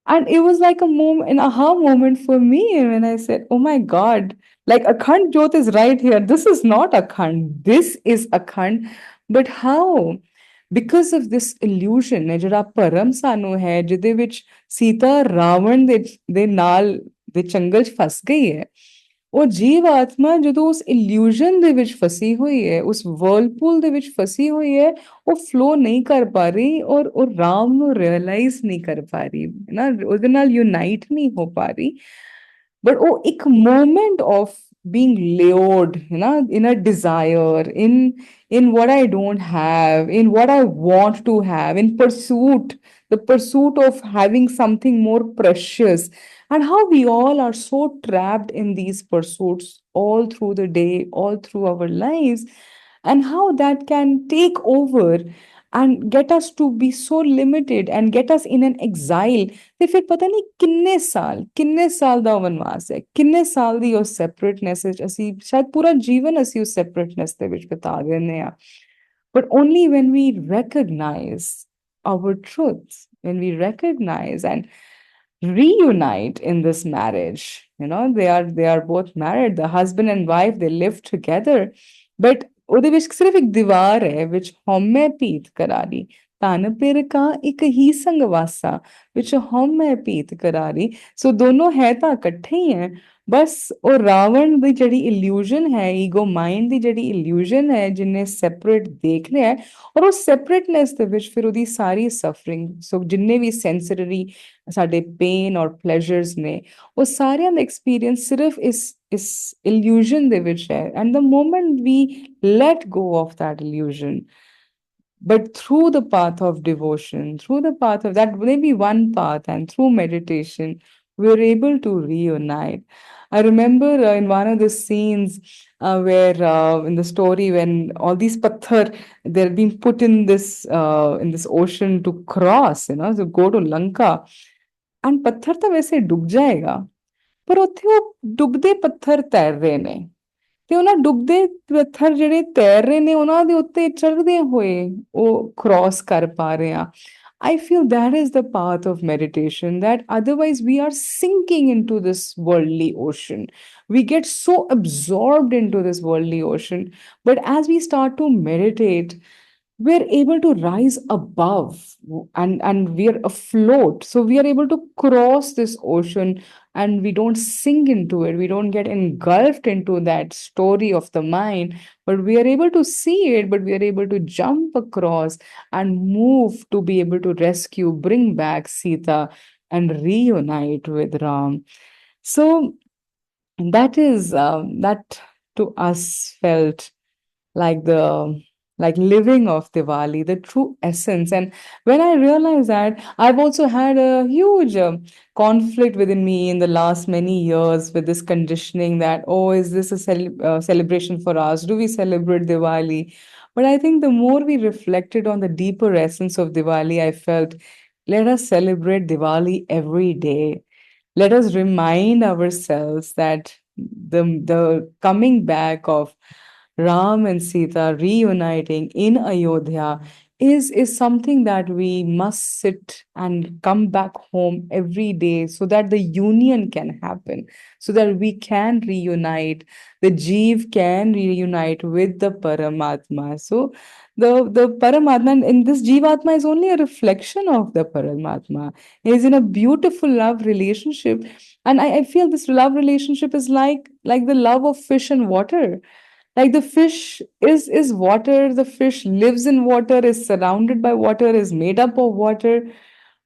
And it was like an aha moment for me when I said, "Oh my God, like Akhand Jyot is right here. This is not Akhand. This is Akhand." But how? Because of this illusion, ਹੈ ਜਿਹੜਾ ਭਰਮ ਸਾਨੂੰ ਹੈ, ਜਿਹਦੇ ਵਿੱਚ ਸੀਤਾ ਰਾਵਣ ਦੇ ਨਾਲ ਦੇ ਚੰਗਲ 'ਚ ਫਸ ਗਈ ਹੈ, ਉਹ ਜੀਵ ਆਤਮਾ ਜਦੋਂ ਉਸ ਇਲੂਜ਼ਨ ਦੇ ਵਿੱਚ ਫਸੀ ਹੋਈ ਹੈ, ਉਸ ਵਰਲਪੂਲ ਦੇ ਵਿੱਚ ਫਸੀ ਹੋਈ ਹੈ, ਉਹ ਫਲੋ ਨਹੀਂ ਕਰ ਪਾ ਰਹੀ, ਔਰ ਉਹ ਰਾਮ ਨੂੰ ਰਿਅਲਾਈਜ਼ ਨਹੀਂ ਕਰ ਪਾ ਰਹੀ, ਹੈ ਨਾ, ਉਹਦੇ ਨਾਲ ਯੂਨਾਈਟ ਨਹੀਂ ਹੋ ਪਾ ਰਹੀ. But oh, ਇੱਕ moment of being lured, in a desire, in what I don't have, in what I want to have, in the pursuit of having something more precious, and how we all are so trapped in these pursuits all through the day, all through our lives, and how that can take over and get us to be so limited and get us in an exile. ਤੇ ਫਿਰ ਪਤਾ ਨਹੀਂ ਕਿੰਨੇ ਸਾਲ ਦਾ ਵਨਵਾਸ ਹੈ, ਕਿੰਨੇ ਸਾਲ ਦੀ ਉਹ ਸੈਪਰੇਟਨੈਸ ਵਿੱਚ ਅਸੀਂ ਸ਼ਾਇਦ ਪੂਰਾ ਜੀਵਨ ਅਸੀਂ ਉਸ ਸੈਪਰੇਟਨੈਸ ਦੇ ਵਿੱਚ ਬਿਤਾ ਦਿੰਦੇ ਆ. But only when we recognize our truth, when we recognize and reunite in this marriage, they are both married, the husband and wife, they live together, but ਉਹਦੇ ਵਿੱਚ ਸਿਰਫ ਇੱਕ ਦੀਵਾਰ ਹੈ ਵਿੱਚ ਹਉਮੈ ਭੀਤ ਕਰਾਰੀ, ਧਨ ਪਿਰ ਕਾ ਇੱਕ ਹੀ ਸੰਗਵਾਸਾ, ਵਿੱਚ ਹਉਮੈ ਭੀਤ ਕਰਾਰੀ. ਸੋ ਦੋਨੋਂ ਹੈ ਤਾਂ ਇਕੱਠੇ ਹੀ ਹੈ, ਬਸ ਉਹ ਰਾਵਣ ਦੀ ਜਿਹੜੀ ਇਲੂਜ਼ਨ ਹੈ, ਈਗੋ ਮਾਈਂਡ ਦੀ ਜਿਹੜੀ ਇਲੂਜ਼ਨ ਹੈ, ਜਿਹਨੇ ਸੈਪਰੇਟ ਦੇਖ ਲਿਆ, ਔਰ ਉਹ ਸੈਪਰੇਟਨੈਸ ਦੇ ਵਿੱਚ ਫਿਰ ਉਹਦੀ ਸਾਰੀ ਸਫਰਿੰਗ, ਸੋ ਜਿੰਨੇ ਵੀ ਸੈਂਸਰੀ ਸਾਡੇ ਪੇਨ ਔਰ ਪਲੇਜ਼ਰਸ ਨੇ, ਉਹ ਸਾਰਿਆਂ ਦਾ ਐਕਸਪੀਰੀਅੰਸ ਸਿਰਫ ਇਸ illusion ਦੇ ਵਿੱਚ ਹੈ. And the moment we let go of that illusion, but through the path of devotion, through the path of that, maybe one path, and through meditation, we're able to reunite. I remember in one of the scenes where in the story, when all these pathar, they're being put in this ocean to cross, to go to Lanka, and pathar ਤਾਂ ਵੈਸੇ ਡੁੱਬ ਜਾਏਗਾ, ਪਰ ਉੱਥੇ ਉਹ ਡੁੱਬਦੇ ਪੱਥਰ ਤੈਰ ਰਹੇ ਨੇ, ਤੇ ਉਹਨਾਂ ਡੁੱਬਦੇ ਪੱਥਰ ਜਿਹੜੇ ਤੈਰ ਰਹੇ ਨੇ, ਉਹਨਾਂ ਦੇ ਉੱਤੇ ਚੜ੍ਹਦੇ ਹੋਏ ਉਹ ਕ੍ਰਾਸ ਕਰ ਪਾ ਰਹੇ ਆ. I feel that is the path of meditation, that otherwise we are sinking into this worldly ocean. We get so absorbed into this worldly ocean. But as we start to meditate, we're able to rise above, and we are afloat, so we are able to cross this ocean, and we don't sink into it, we don't get engulfed into that story of the mind, but we are able to see it, but we are able to jump across and move to be able to rescue, bring back Sita and reunite with Ram. So that is that to us felt like the like living of Diwali, the true essence. And when I realized that, I've also had a huge conflict within me in the last many years with this conditioning that, oh, is this a celebration for us? Do we celebrate Diwali? But I think the more we reflected on the deeper essence of Diwali, I felt, let us celebrate Diwali every day. Let us remind ourselves that the coming back of Ram and Sita reuniting in Ayodhya is something that we must sit and come back home every day so that the union can happen, so that we can reunite, the Jeev can reunite with the Paramatma. So the Paramatma in this Jeevatma is only a reflection of the Paramatma. He is in a beautiful love relationship. And I feel this love relationship is like the love of fish and water. Like the fish is water, the fish lives in water, is surrounded by water, is made up of water,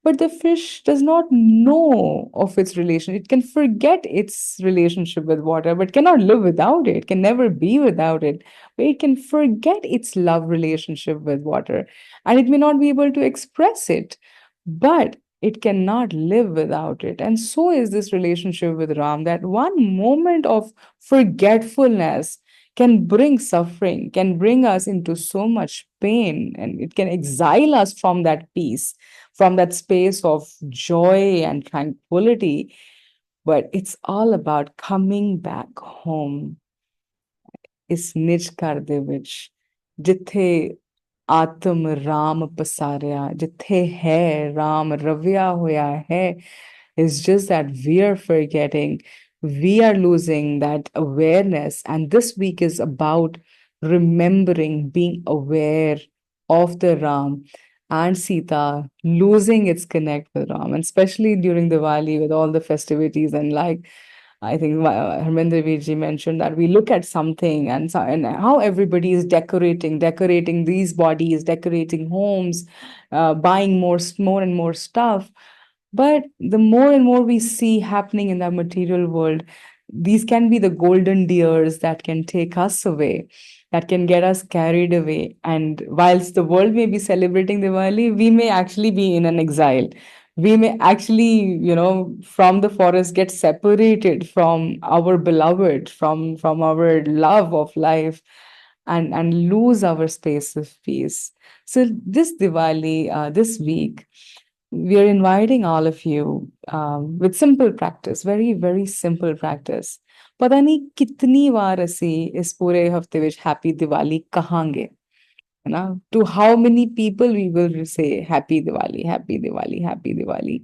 but the fish does not know of its relation. It can forget its relationship with water, but cannot live without it, can never be without it. But it can forget its love relationship with water, and it may not be able to express it, but it cannot live without it. And so is this relationship with Ram, that one moment of forgetfulness can bring suffering, can bring us into so much pain, and it can exile us from that peace, from that space of joy and tranquility. But it's all about coming back home, ਇਸ ਨਿਜ ਘਰ ਦੇ ਵਿੱਚ, ਜਿੱਥੇ ਆਤਮ ਰਾਮ ਪਸਾਰਿਆ, ਜਿੱਥੇ ਹੈ ਰਾਮ ਰਵਿਆ ਹੋਇਆ ਹੈ. It's just that we are forgetting, we are losing that awareness. And this week is about remembering, being aware of the Ram and Sita losing its connect with Ram, and especially during Diwali with all the festivities. And like I think Harminder Virji mentioned that we look at something, and how everybody is decorating these bodies, decorating homes, buying more and more stuff. But the more and more we see happening in the material world, these can be the golden deers that can take us away, that can get us carried away. And whilst the world may be celebrating Diwali, we may actually be in an exile. We may actually, from the forest get separated from our beloved, from our love of life, and lose our space of peace. So this Diwali, this week, we are inviting all of you with simple practice, very, very simple practice. पता नहीं कितनी बार ਅਸੀਂ ਇਸ ਪੂਰੇ ਹਫਤੇ ਵਿੱਚ happy Diwali ਕਹਾਂਗੇ, है ना? To how many people we will say happy Diwali, happy Diwali, happy Diwali.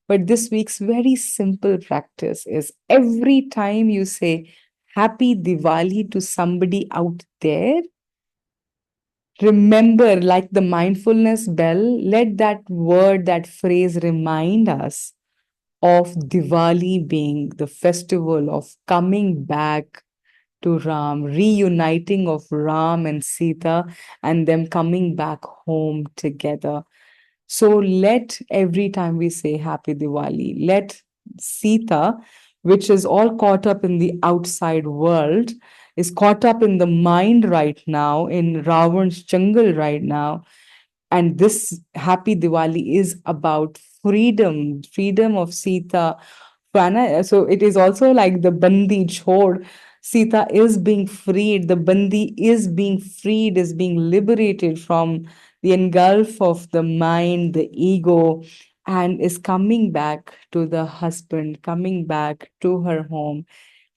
But this week's very simple practice is, every time you say happy Diwali to somebody out there, remember, like the mindfulness bell, let that word, that phrase remind us of Diwali being the festival of coming back to Ram, reuniting of Ram and Sita, and them coming back home together. So let every time we say Happy Diwali, let Sita, which is all caught up in the outside world, is caught up in the mind right now, in Ravan's jungle right now. And this Happy Diwali is about freedom, freedom of Sita. So it is also like the Bandi Chhod. Sita is being freed, the Bandi is being freed, is being liberated from the engulf of the mind, the ego, and is coming back to the husband, coming back to her home.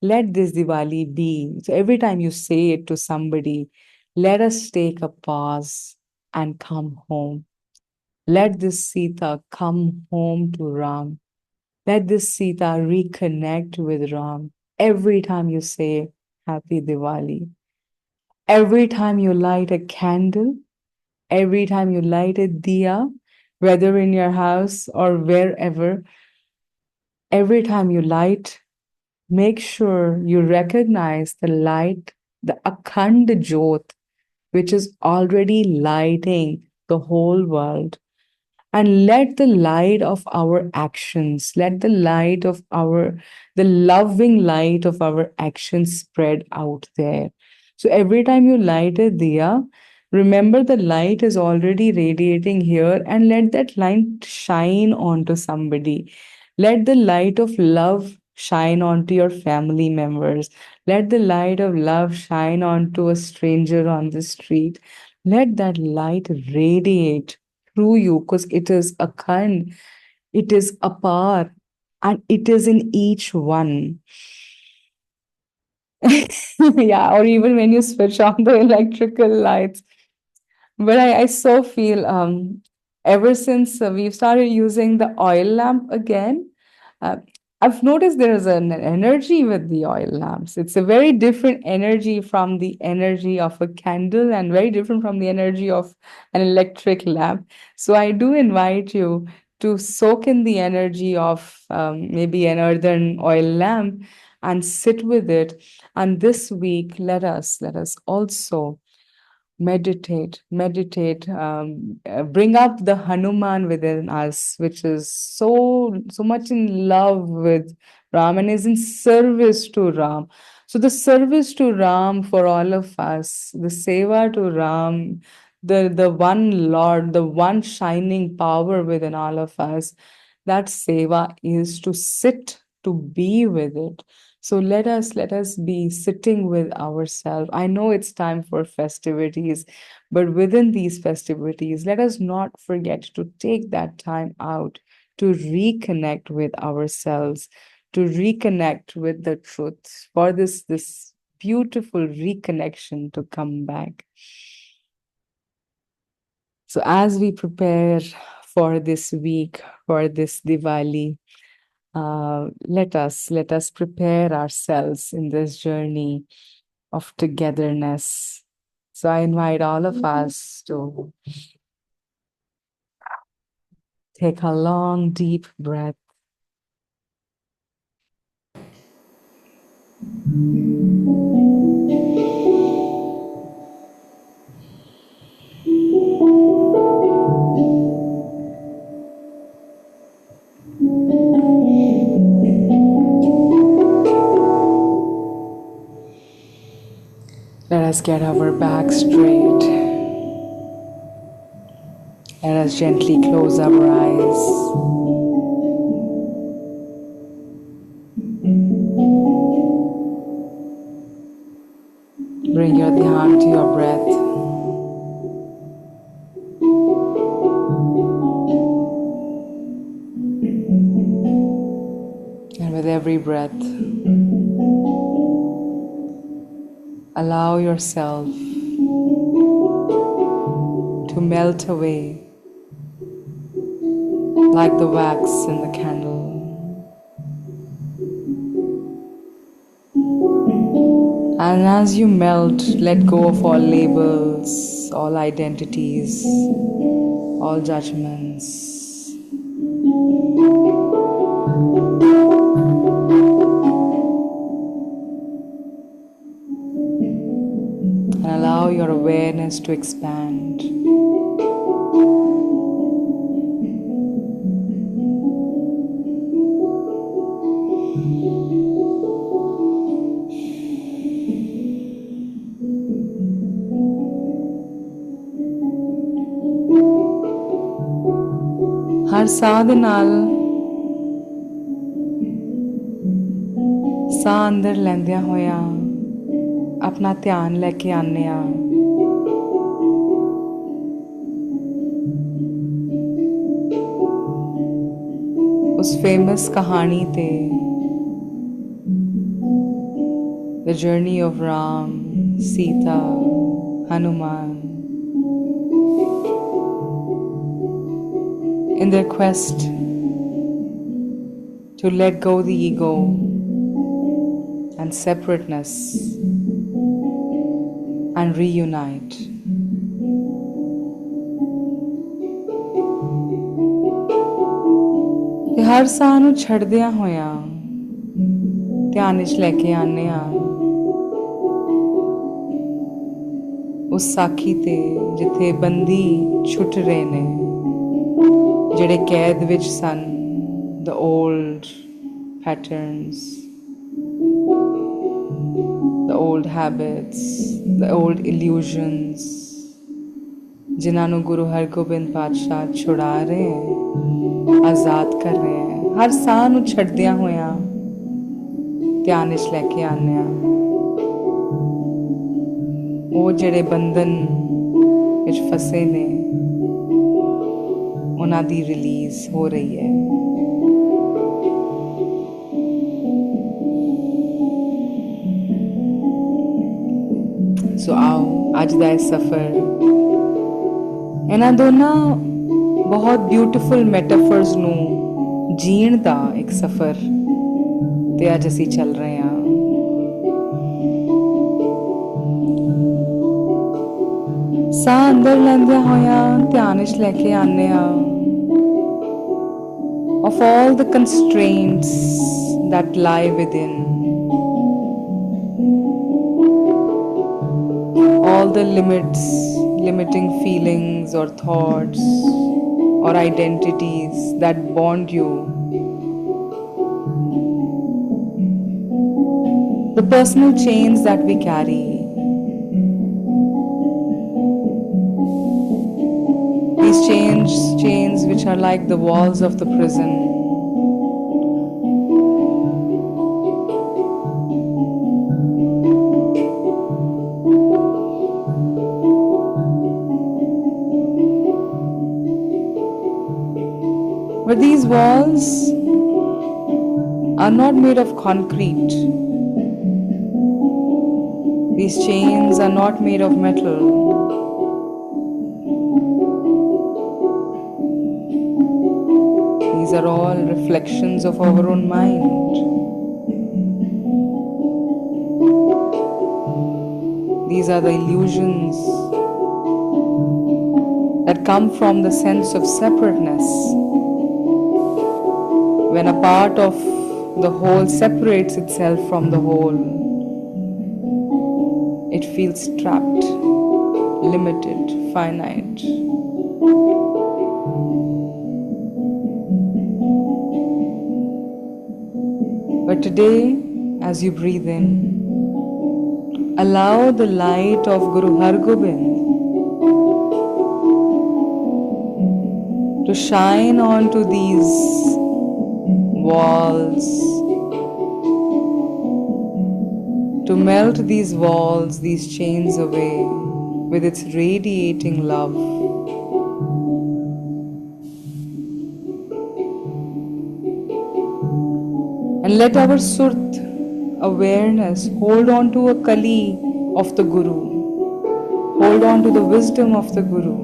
Let this Diwali be. So every time you say it to somebody, let us take a pause and come home. Let this Sita come home to Ram. Let this Sita reconnect with Ram. Every time you say Happy Diwali, every time you light a candle, Every time you light a diya, whether in your house or wherever, every time you light, make sure you recognize the light, the Akhand Jyot, which is already lighting the whole world. And let the light of our actions, let the loving light of our actions spread out there. So every time you light a diya, remember the light is already radiating here, and let that light shine onto somebody. Let the light of love shine onto your family members. Let the light of love shine onto a stranger on the street. Let that light radiate through you, because it is a Akhand, it is apar, and it is in each one. Yeah, or even when you switch on the electrical lights. But I so feel ever since we've started using the oil lamp again, uh, I've noticed there is an energy with the oil lamps. It's a very different energy from the energy of a candle, and very different from the energy of an electric lamp. So I do invite you to soak in the energy of maybe an earthen oil lamp and sit with it. And this week, let us also meditate, bring up the Hanuman within us, which is so much in love with Ram and is in service to Ram. So the service to Ram for all of us, the seva to Ram, the one Lord, the one shining power within all of us, that seva is to sit, to be with it. So let us be sitting with ourselves. I know it's time for festivities, but within these festivities, let us not forget to take that time out to reconnect with ourselves, to reconnect with the truth, for this beautiful reconnection to come back. So as we prepare for this week, for this Diwali, let us prepare ourselves in this journey of togetherness. So I invite all of us to take a long, deep breath. Let us get our back straight. Let us gently close our eyes. Bring your dhyan to your breath. And with every breath, allow yourself to melt away like the wax in the candle. And as you melt, let go of all labels, all identities, all judgments. And allow your awareness to expand. ਹਰ ਸਾਹ ਦੇ ਨਾਲ ਸਾਹ ਅੰਦਰ ਲੈਂਦਿਆਂ ਹੋਇਆਂ ਆਪਣਾ ਧਿਆਨ ਲੈ ਕੇ ਆਉਂਦੇ ਆ ਉਸ ਫੇਮਸ ਕਹਾਣੀ ਤੇ, The journey of Ram, Sita, Hanuman, in their quest to let go the ego and separateness and reunite. ਤੇ ਹਰ ਸਾਹ ਨੂੰ ਛੱਡਦਿਆਂ ਹੋਇਆਂ ਧਿਆਨ ਵਿੱਚ ਲੈ ਕੇ ਆਨੇ ਆ ਉਸ ਸਾਖੀ ਤੇ ਜਿੱਥੇ ਬੰਦੀ ਛੁੱਟ ਰਹੇ ਨੇ, ਜਿਹੜੇ ਕੈਦ ਵਿੱਚ ਸਨ, the old patterns, the old habits, the old illusions, ਜਿਨ੍ਹਾਂ ਨੂੰ ਗੁਰੂ ਹਰਗੋਬਿੰਦ ਪਾਤਸ਼ਾਹ ਛੁਡਾ ਰਹੇ ਹੈ, ਆਜ਼ਾਦ ਕਰ ਰਹੇ ਹੈ। ਹਰ ਸਾਹ ਨੂੰ ਛੱਡਦਿਆਂ ਹੋਇਆਂ ਧਿਆਨ ਵਿੱਚ ਲੈ ਕੇ ਆਉਂਦੇ ਹਾਂ ਉਹ ਜਿਹੜੇ ਬੰਧਨ ਵਿੱਚ ਫਸੇ ਨੇ, ਉਹਨਾਂ ਦੀ ਰਿਲੀਜ਼ ਹੋ ਰਹੀ ਹੈ। ਸੋ ਆਓ ਅੱਜ ਦਾ ਇਹ ਸਫ਼ਰ ਇਹਨਾਂ ਦੋਨਾਂ ਬਹੁਤ ਬਿਊਟੀਫੁਲ ਮੈਟਾਫਰਸ ਨੂੰ ਜੀਣ ਦਾ ਇੱਕ ਸਫ਼ਰ ਤੇ ਅੱਜ ਅਸੀਂ ਚੱਲ ਰਹੇ ਹਾਂ। ਸਾਹ ਅੰਦਰ ਲੈਂਦਿਆਂ ਹੋਇਆਂ ਧਿਆਨ ਵਿੱਚ ਲੈ ਕੇ ਆਉਂਦੇ ਹਾਂ of all the constraints that lie within, all the limits, limiting feelings or thoughts or identities that bond you, the personal chains that we carry, these chains which are like the walls of the prison, but these walls are not made of concrete. These chains are not made of metal. These are all reflections of our own mind. These are the illusions that come from the sense of separateness. When a part of the whole separates itself from the whole, it feels trapped, limited, finite. But today, as you breathe in, allow the light of Guru Hargobind to shine onto these walls, to melt these walls, these chains away with its radiating love. And let our Surt awareness hold on to a kali of the Guru, hold on to the wisdom of the Guru,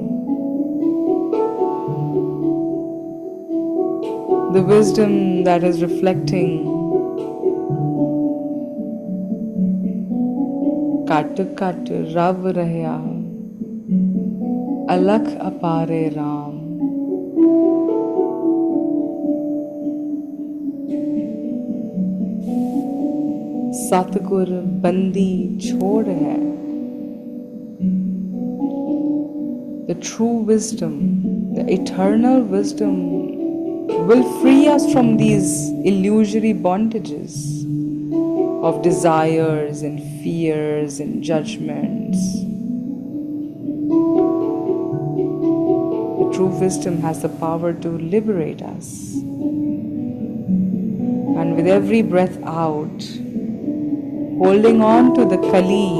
the wisdom that is reflecting Kat kat Rav Rahya Alakh Apare Ram. Satgur Bandi Chhod Hai. The true wisdom, the eternal wisdom will free us from these illusory bondages of desires and fears and judgments. The true wisdom has the power to liberate us. And with every breath out, holding on to the kali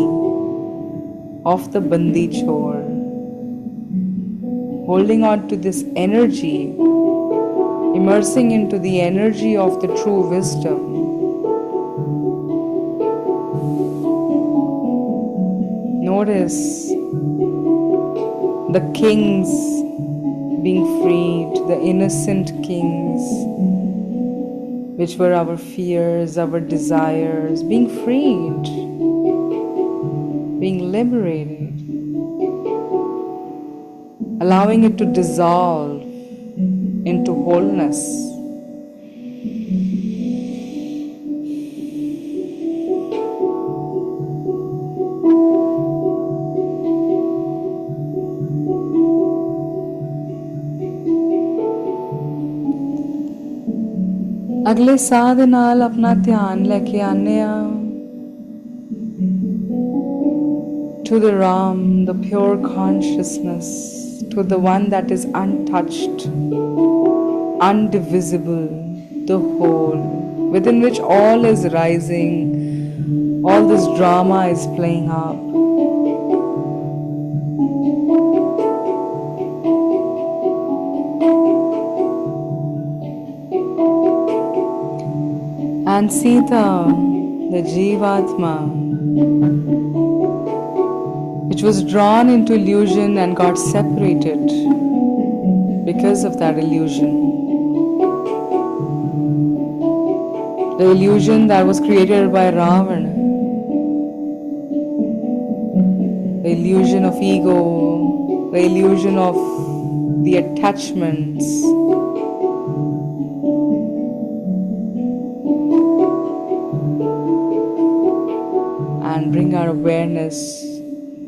of the Bandi Chhor, holding on to this energy, immersing into the energy of the true wisdom, notice the kings being freed, the innocent kings, which were our fears, our desires, being freed, being liberated, allowing it to dissolve into wholeness, ਅਗਲੇ ਸਾਹ ਦੇ ਨਾਲ ਆਪਣਾ ਧਿਆਨ ਲੈ ਕੇ ਆਨੇ ਆ to the Ram, the pure consciousness, to the one that is untouched, undivisible, the whole, within which all is rising, all this drama is playing up. And Sita, the Jivatma, which was drawn into illusion and got separated because of that illusion. The illusion that was created by Ravana, the illusion of ego, the illusion of the attachments. And bring our awareness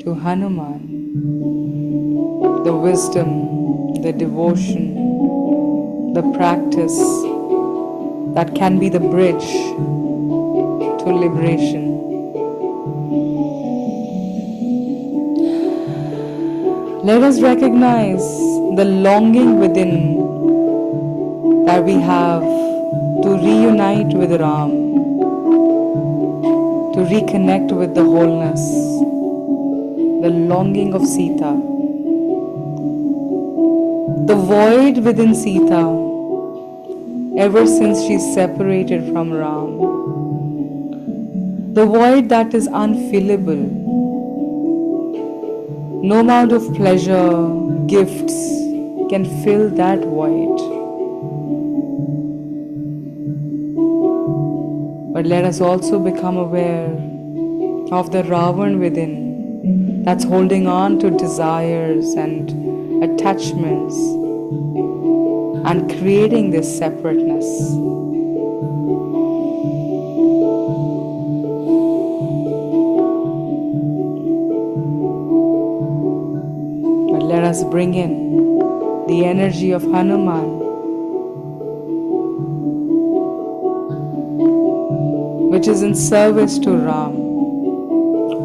to Hanuman, the wisdom, the devotion, the practice that can be the bridge to liberation. Let us recognize the longing within that we have to reunite with Ram, to reconnect with the wholeness, the longing of Sita, the void within Sita ever since she's separated from Ram, the void that is unfillable. No amount of pleasure, gifts can fill that void. But let us also become aware of the Ravan within that's holding on to desires and attachments and creating this separateness. But let us bring in the energy of Hanuman, which is in service to Ram,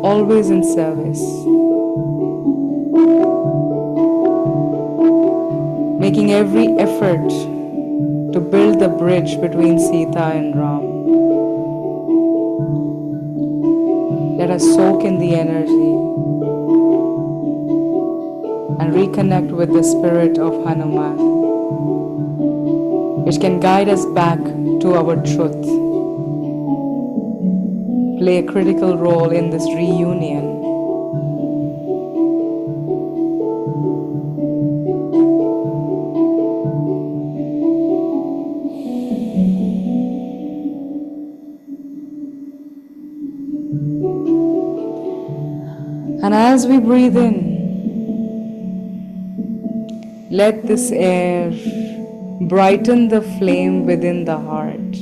always in service, making every effort to build the bridge between Sita and Ram. Let us soak in the energy and reconnect with the spirit of Hanuman, which can guide us back to our truth, play a critical role in this reunion. And as we breathe in, let this air brighten the flame within the heart,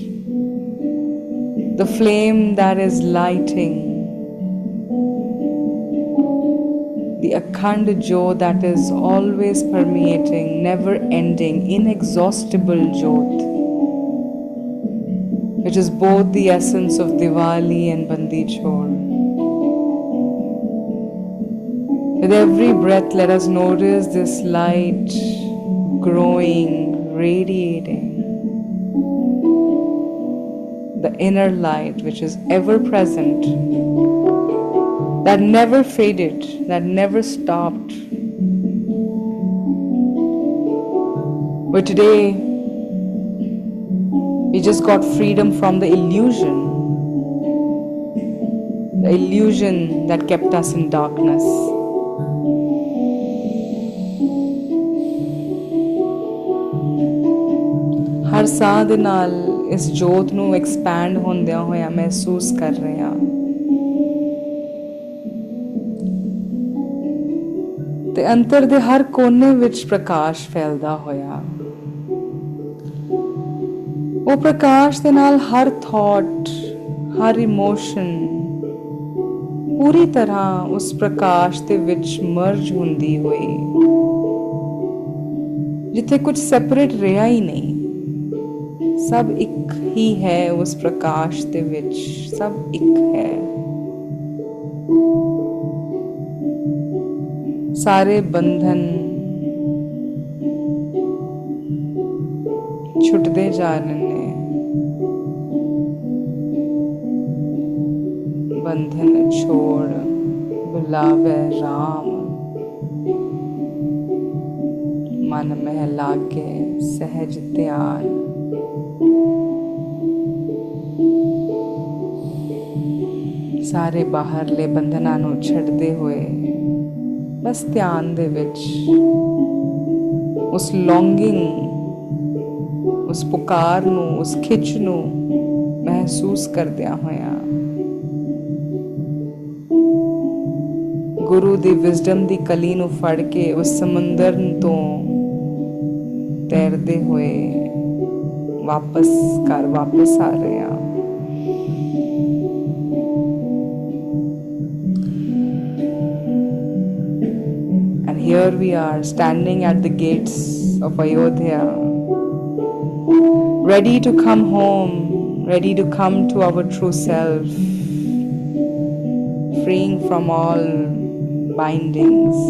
the flame that is lighting, the Akhand Jyot that is always permeating, never ending, inexhaustible Jyot, which is both the essence of Diwali and Bandi Chhor. With every breath, let us notice this light growing, radiating. The inner light which is ever present, that never faded, that never stopped. But today, we just got freedom from the illusion that kept us in darkness. ਹਰ ਸਾਹ ਦੇ ਨਾਲ ਇਸ ਜੋਤ ਨੂੰ expand ਹੁੰਦਿਆਂ ਹੋਇਆ ਮਹਿਸੂਸ ਕਰ ਰਹੇ ਹਾਂ ਤੇ ਅੰਤਰ ਦੇ ਹਰ ਕੋਨੇ ਵਿੱਚ ਪ੍ਰਕਾਸ਼ ਫੈਲਦਾ ਹੋਇਆ ਉਹ ਪ੍ਰਕਾਸ਼ ਦੇ ਨਾਲ ਹਰ ਥਾਟ ਹਰ ਇਮੋਸ਼ਨ ਪੂਰੀ ਤਰ੍ਹਾਂ ਉਸ ਪ੍ਰਕਾਸ਼ ਦੇ ਵਿੱਚ ਮਰਜ ਹੁੰਦੀ ਹੋਈ ਜਿੱਥੇ ਕੁਝ ਸੈਪਰੇਟ ਰਿਹਾ ਹੀ ਨਹੀਂ सब ਇੱਕ ਹੀ ਹੈ ਉਸ ਪ੍ਰਕਾਸ਼ ਦੇ ਵਿੱਚ ਸਭ ਇੱਕ ਹੈ ਸਾਰੇ ਬੰਧਨ ਛੁੱਟਦੇ ਜਾ ਰਹੇ ਨੇ ਬੰਧਨ ਛੋੜ ਬੁਲਾਵੇ ਰਾਮ ਮਨ ਮਹਿ ਲਾਗੇ ਸਹਿਜ ਧਿਆਨ ਸਾਰੇ ਬਾਹਰਲੇ ਬੰਧਨਾਂ ਨੂੰ ਛੱਡਦੇ ਹੋਏ ਬਸ ਧਿਆਨ ਦੇ ਵਿੱਚ ਉਸ ਲੌਂਗਿੰਗ ਉਸ ਪੁਕਾਰ ਨੂੰ ਉਸ ਖਿੱਚ ਨੂੰ ਮਹਿਸੂਸ ਕਰਦਿਆਂ ਹੋਇਆਂ ਗੁਰੂ ਦੀ ਵਿਜ਼ਡਮ ਦੀ ਕਲੀ ਨੂੰ ਫੜ ਕੇ ਉਸ ਸਮੁੰਦਰ ਤੋਂ ਤੈਰਦੇ ਹੋਏ ਵਾਪਸ ਘਰ ਵਾਪਸ ਆ ਰਹੇ ਹਾਂ and here we are standing at the gates of Ayodhya ready to come home ready to come to our true self freeing from all bindings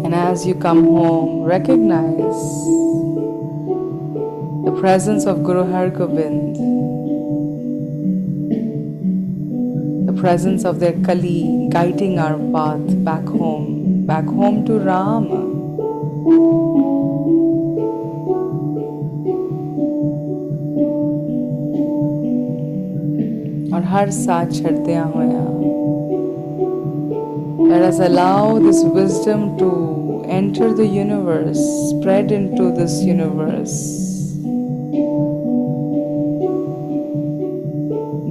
and as you come home recognize the presence of Guru Har Gobind, the presence of their Kali guiding our path back home to Ram. और हर साथ छड़दियां होया let us allow this wisdom to enter the universe, spread into this universe.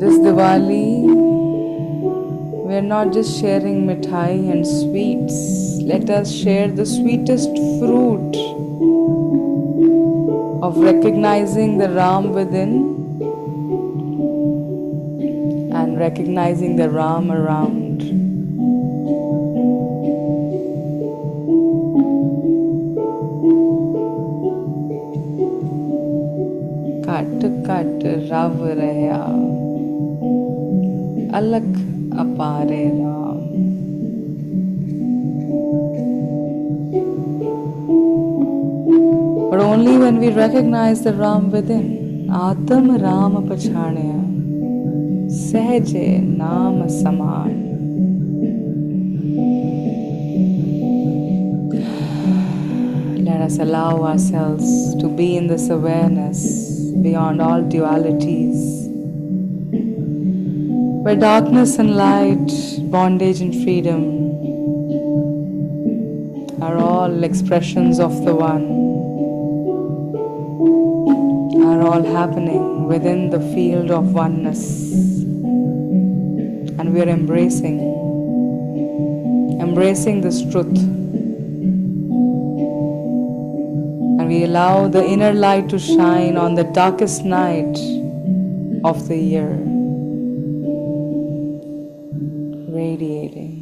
This Diwali, we are not just sharing mithai and sweets. Let us share the sweetest fruit of recognizing the Ram within and recognizing the Ram around. ਘਟ ਘਟ ਰਵ ਰਹਾ ਅਲਖ ਅਪਾਰੇ Ram but only when we recognize the Ram within Atam Ram pachhaniya sahje naam saman let us allow ourselves to be in this awareness beyond all dualities, where darkness and light, bondage and freedom are all expressions of the One, are all happening within the field of oneness, and we are embracing this truth. And we allow the inner light to shine on the darkest night of the year, radiating.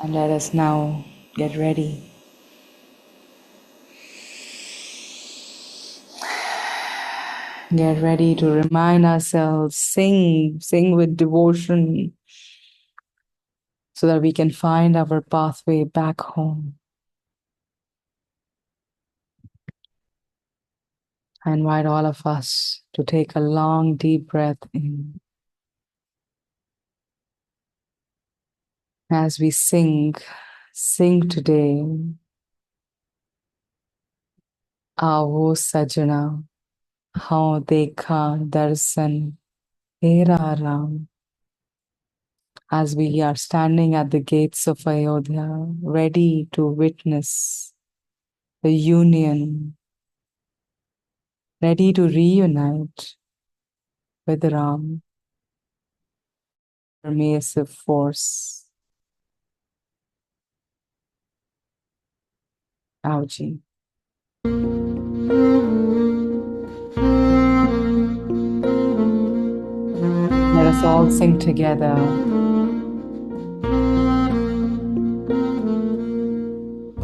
And let us now get ready. Get ready to remind ourselves, sing with devotion, so that we can find our pathway back home. I invite all of us to take a long, deep breath in as we sing today. Aavo sajna, hau dekha darsan tera Ram. As we are standing at the gates of Ayodhya, ready to witness the union, ready to reunite with Ram, pervasive force. Auji. us all sing together.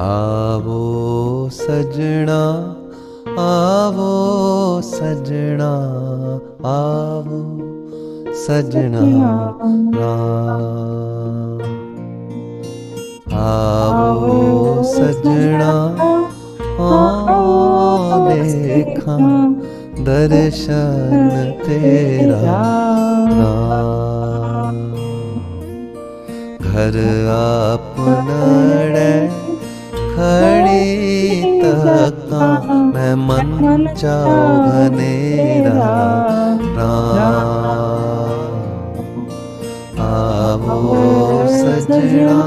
आवो सजना, आवो सजना, आवो सजना राम। आवो सजना, आओ देखा दर्शन तेरा राम। घर आपनड़े खड़ी तका, मैं मन चाओ घनेरा राम। आवो सजना,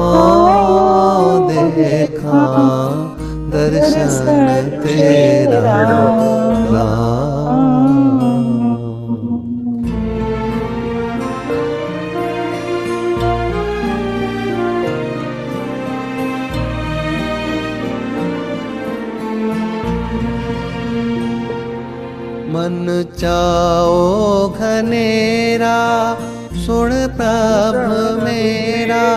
आओ देखा दर्शन तेरा राम। मन चाओ घनेरा, सुन प्रभ मेरा,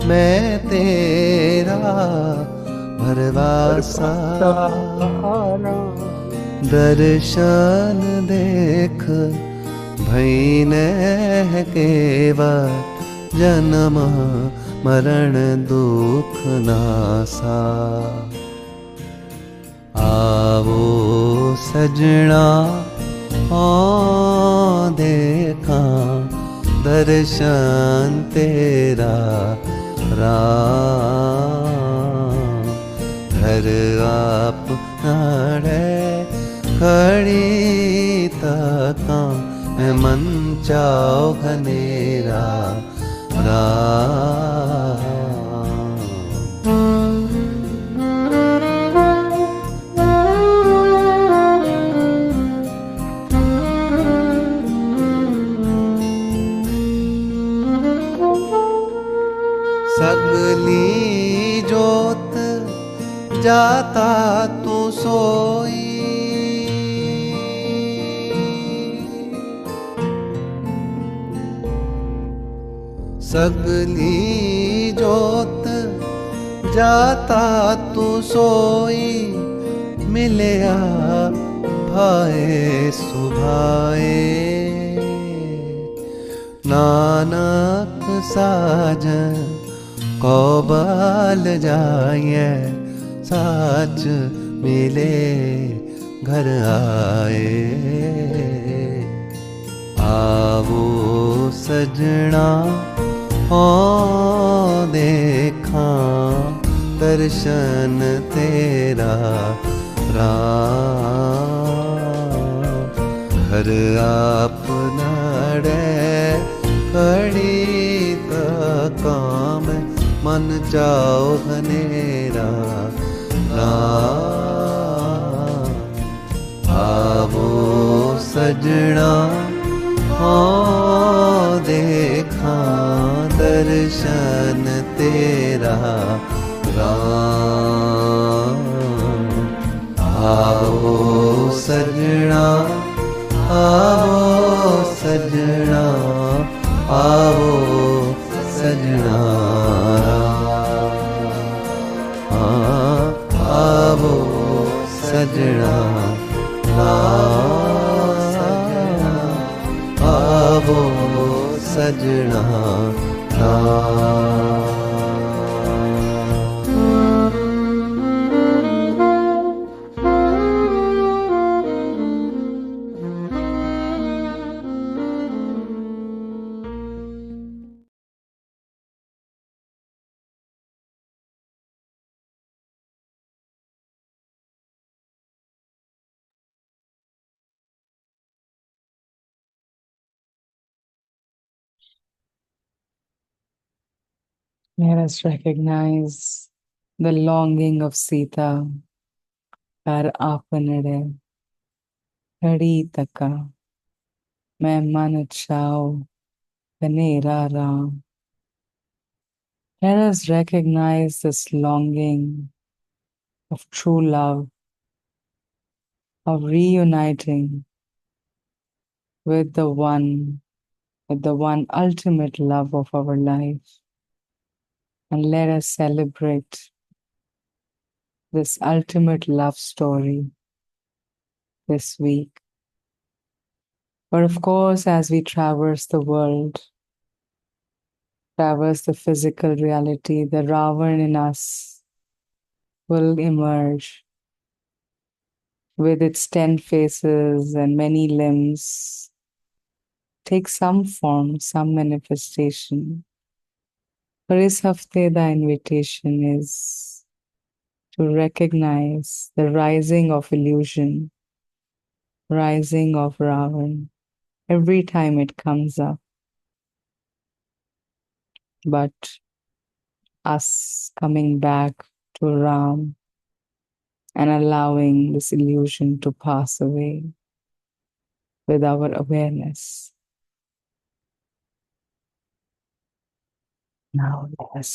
मैं तेरा भरवासा। दर्शन देख भईने केवल, जन्म मरण दुख नासा। आवो सजना, आओ देखा दर्शन तेरा राम। घर आप नाड़े खड़ी तका, मैं मन चाओ घनेरा राम। सगली जोत जाता तू सोई, सगली जोत जाता तू सोई। मिलया भाए सुभाए, नानक साजन कौबाल जाए, साच मिले घर आए। आवो सजना, आओ देखा दर्शन तेरा राम। घर आपनड़े खड़ी तका, मैं मन चाओ घनेरा राम। आवो सजना, आओ देखा दर्शन तेरा राम। आवो सजना, आवो सजना, आवो सजना राम। आवो सजना राम। आवो सजना Ram. Let us recognize the longing of Sita. Kar aapanade khadi taka, main man chao kanera raam. Let us recognize this longing of true love, of reuniting with the one ultimate love of our life. And let us celebrate this ultimate love story this week. But of course, as we traverse the world, traverse the physical reality, the Ravan in us will emerge with its 10 faces and many limbs, take some form, some manifestation. For this hafte, the invitation is to recognize the rising of illusion, rising of Ravan, every time it comes up. But us coming back to Ram and allowing this illusion to pass away with our awareness. Now let us